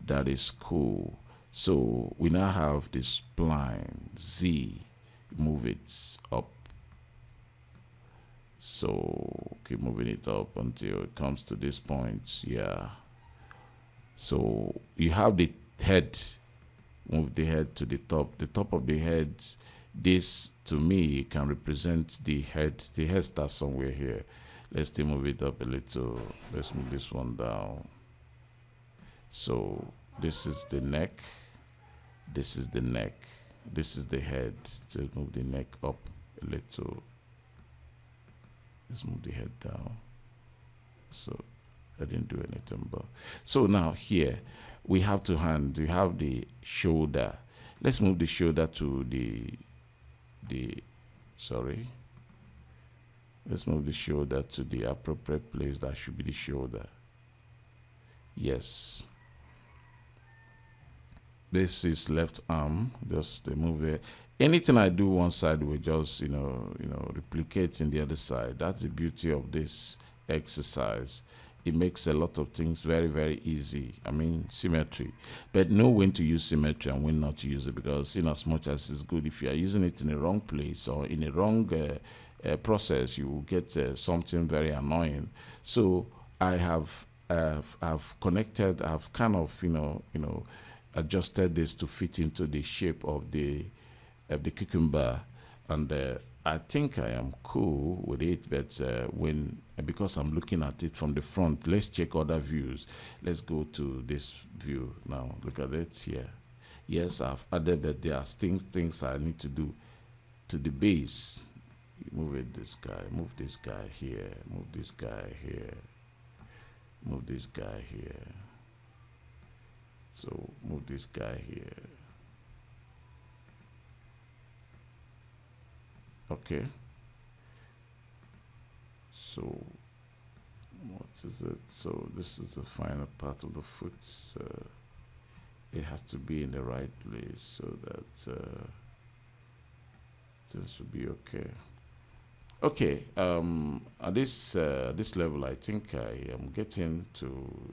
Speaker 1: that is cool. So we now have this spline Z. Move it up. So keep moving it up until it comes to this point. Yeah. So you have the head. Move the head to the top. The top of the head, this to me can represent the head. The head starts somewhere here. Let's still move it up a little. Let's move this one down. So this is the neck. This is the neck. This is the head. Just move the neck up a little. Let's move the head down. So I didn't do anything, but so now here we have two hands. We have the shoulder. Let's move the shoulder to sorry. Let's move the shoulder to the appropriate place. That should be the shoulder. Yes. This is left arm. Just move it. Anything I do one side will just replicate in the other side. That's the beauty of this exercise. It makes a lot of things very, very easy. I mean, symmetry. But know when to use symmetry and when not to use it, because in as much as it's good, if you are using it in the wrong place or in a wrong process, you will get something very annoying. So I have connected. I've kind of adjusted this to fit into the shape of the cucumber, and I think I am cool with it. But because I'm looking at it from the front, let's check other views. Let's go to this view now. Look at it here. Yes, I've added that there are things I need to do to the base. Move it, this guy. Move this guy here. Move this guy here. Move this guy here. So move this guy here. Okay. So what is it? So this is the final part of the foot. It has to be in the right place so that this will be okay. Okay. At this level, I think I am getting to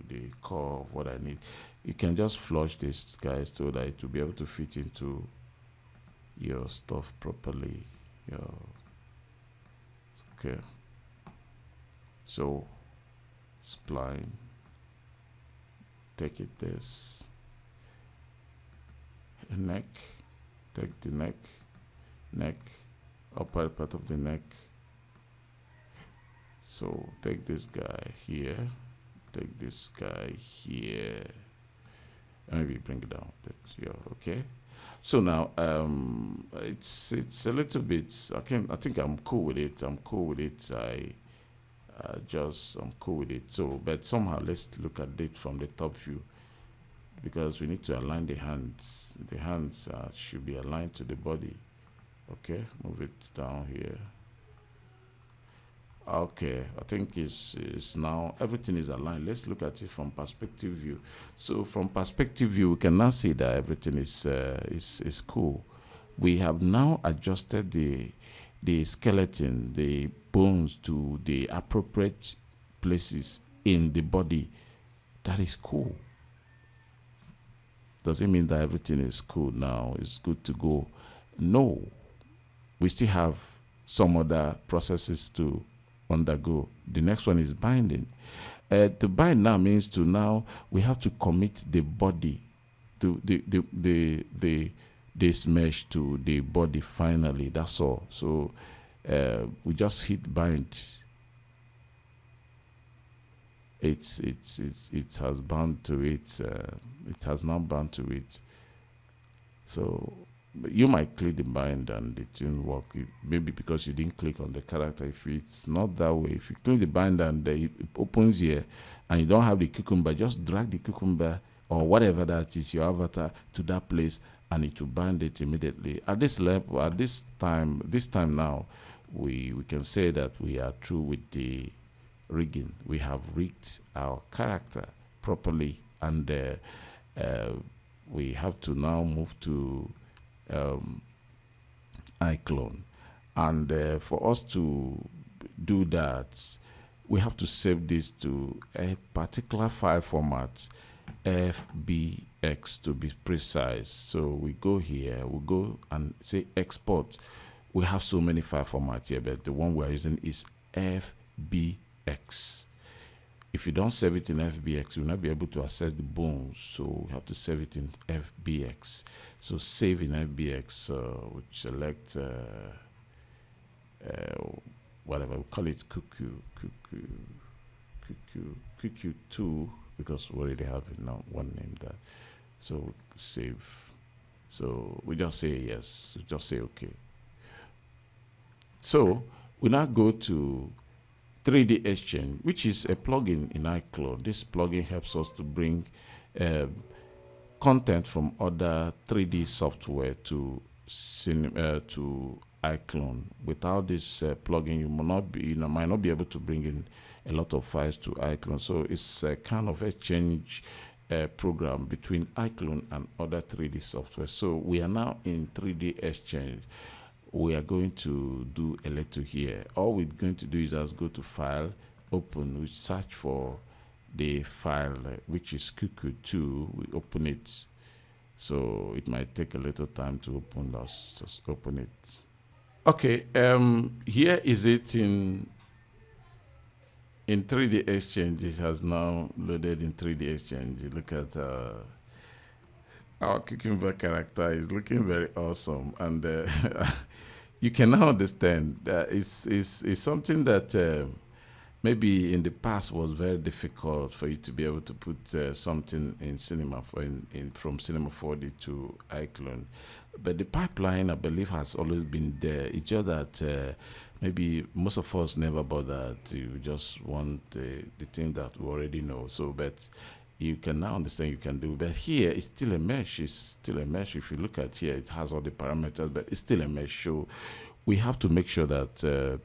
Speaker 1: the core of what I need. You can just flush this, guys, so that it will be able to fit into your stuff properly. Okay. So spline. Take it this. Neck. Take the neck. Upper part of the neck. So take this guy here. Take this guy here. Maybe bring it down. Okay. So now it's a little bit. I think I'm cool with it. I'm cool with it. I'm cool with it. So, but somehow let's look at it from the top view, because we need to align the hands. The hands should be aligned to the body. Okay, move it down here. Okay, I think it's now everything is aligned. Let's look at it from perspective view. So from perspective view, we can now see that everything is cool. We have now adjusted the skeleton, the bones to the appropriate places in the body. That is cool. Does it mean that everything is cool now? It's good to go? No. We still have some other processes to undergo. The next one is binding. To bind now means we have to commit the body to this mesh to the body finally. That's all. So we just hit bind. It has bound to it. It has now bound to it. So you might click the bind and it didn't work. Maybe because you didn't click on the character. If it's not that way, if you click the bind and it opens here and you don't have the cucumber, just drag the cucumber or whatever that is, your avatar, to that place and it will bind it immediately. At this level, at this time now, we can say that we are through with the rigging. We have rigged our character properly, and we have to now move to Iclone. And for us to do that, we have to save this to a particular file format, FBX to be precise. So we go here, we go and say export. We have so many file formats here, but the one we're using is FBX. If you don't save it in FBX, you'll not be able to access the bones. So we have to save it in FBX. So save in FBX, we select whatever, we call it QQ2, because we already have it now, one name that. So save So we just say yes, we just say okay. So we now go to 3D Exchange, which is a plugin in Iclone. This plugin helps us to bring content from other 3D software to Iclone. Without this plugin, you might not be able to bring in a lot of files to Iclone. So it's a kind of exchange program between Iclone and other 3D software. So we are now in 3D Exchange. We are going to do a little here. All we're going to do is just go to File, Open, we search for the file which is Cuckoo2. We open it. So it might take a little time to open. Let's just open it. Okay, here is it in 3D Exchange. It has now loaded in 3D Exchange. You look at our cucumber character is looking very awesome, and you can now understand that it's something that maybe in the past was very difficult for you to be able to put something in Cinema from Cinema 4D to Iclone. But the pipeline, I believe, has always been there. It's just that maybe most of us never bothered. You just want the thing that we already know. So, but you can now understand you can do. But here, it's still a mesh. It's still a mesh. If you look at here, it has all the parameters, but it's still a mesh. So we have to make sure that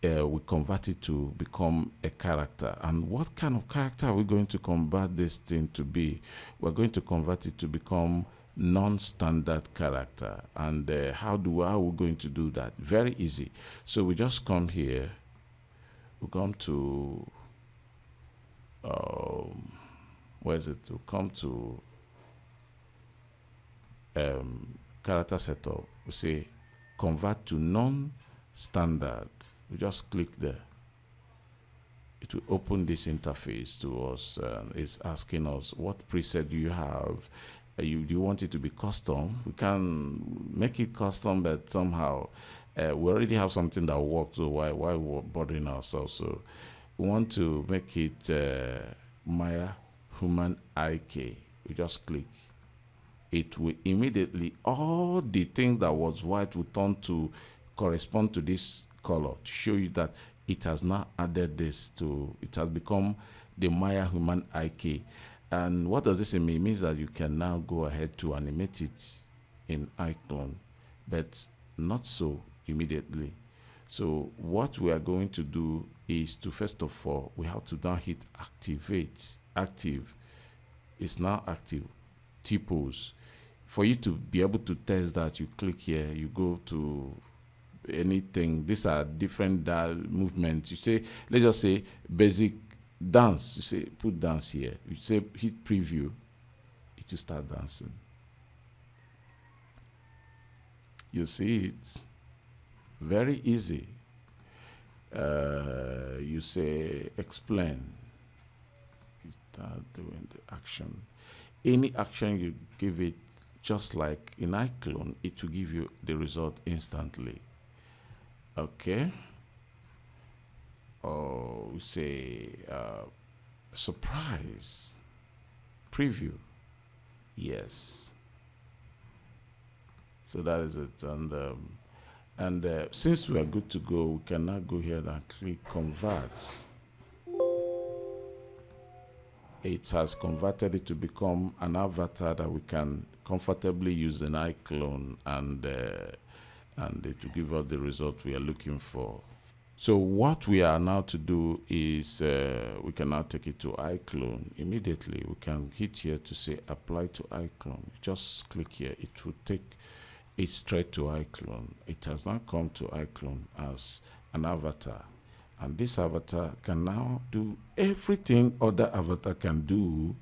Speaker 1: we convert it to become a character. And what kind of character are we going to convert this thing to be? We're going to convert it to become non-standard character. And how are we going to do that? Very easy. So we just come here. We come to where is it? We come to character setup. We say convert to non-standard. We just click there. It will open this interface to us. It's asking us what preset do you have. Do you want it to be custom? We can make it custom, but somehow we already have something that works. So why we're bothering ourselves? So we want to make it Maya Human IK. We just click. It will immediately, all the things that was white will turn to correspond to this color to show you that it has now added this to, it has become the Maya Human IK. And what does this mean? It means that you can now go ahead to animate it in Iclone, but not so immediately. So what we are going to do is to, first of all, we have to now hit activate. Active is now active. T-pose. For you to be able to test that, you click here, you go to anything. These are different movements. You say, let's just say basic dance. You say put dance here. You say hit preview, it will start dancing. You see it. Very easy. You say explain. You start doing the action. Any action you give it, just like in Iclone, it will give you the result instantly. Okay. Or say surprise preview. Yes. So that is it. And since we are good to go, we can now go here and click convert. It has converted it to become an avatar that we can comfortably use in Iclone, and it will give us the result we are looking for. So what we are now to do is we can now take it to Iclone immediately. We can hit here to say apply to Iclone. Just click here. It will take it straight to Iclone. It has now come to Iclone as an avatar. And this avatar can now do everything other avatar can do.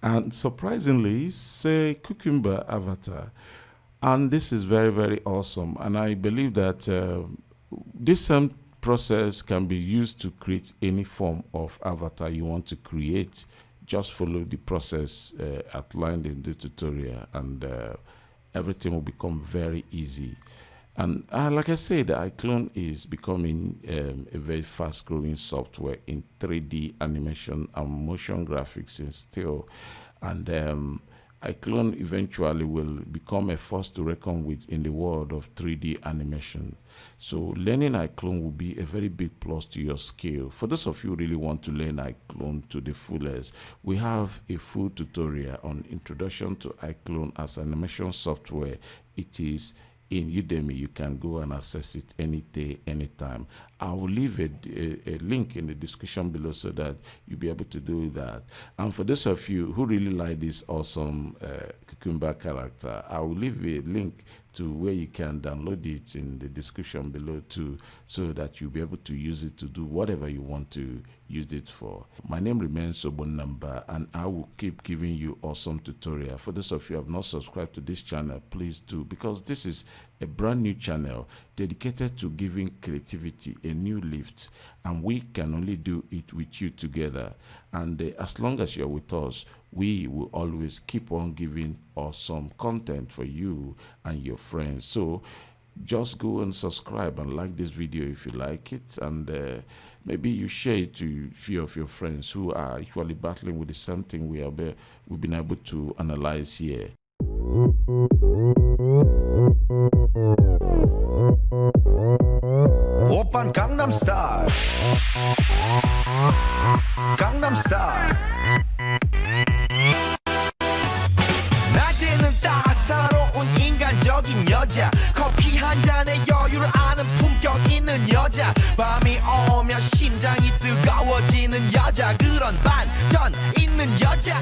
Speaker 1: And surprisingly, it's a cucumber avatar. And this is very, very awesome. And I believe that this process can be used to create any form of avatar you want to create. Just follow the process outlined in the tutorial, and everything will become very easy. And like I said, Iclone is becoming a very fast-growing software in 3D animation and motion graphics in still. And Iclone eventually will become a force to reckon with in the world of 3D animation. So learning Iclone will be a very big plus to your skill. For those of you who really want to learn Iclone to the fullest, we have a full tutorial on Introduction to Iclone as animation software. It is in Udemy. You can go and access it any day, anytime. I will leave a link in the description below so that you'll be able to do that. And for those of you who really like this awesome cucumber character, I will leave a link to where you can download it in the description below too, so that you'll be able to use it to do whatever you want to use it for. My name remains Sobonamba, and I will keep giving you awesome tutorial. For those of you who have not subscribed to this channel, please do, because this is a brand new channel dedicated to giving creativity a new lift, and we can only do it with you together. And as long as you're with us, we will always keep on giving awesome content for you and your friends. So just go and subscribe and like this video if you like it, and maybe you share it to a few of your friends who are actually battling with the same thing we've been able to analyze here.
Speaker 2: 오빤 강남 스타일 강남 스타일 낮에는 따사로운 인간적인 여자 커피 한 잔에 여유를 아는 품격 있는 여자 밤이 오면 심장이 뜨거워지는 여자 그런 반전 있는 여자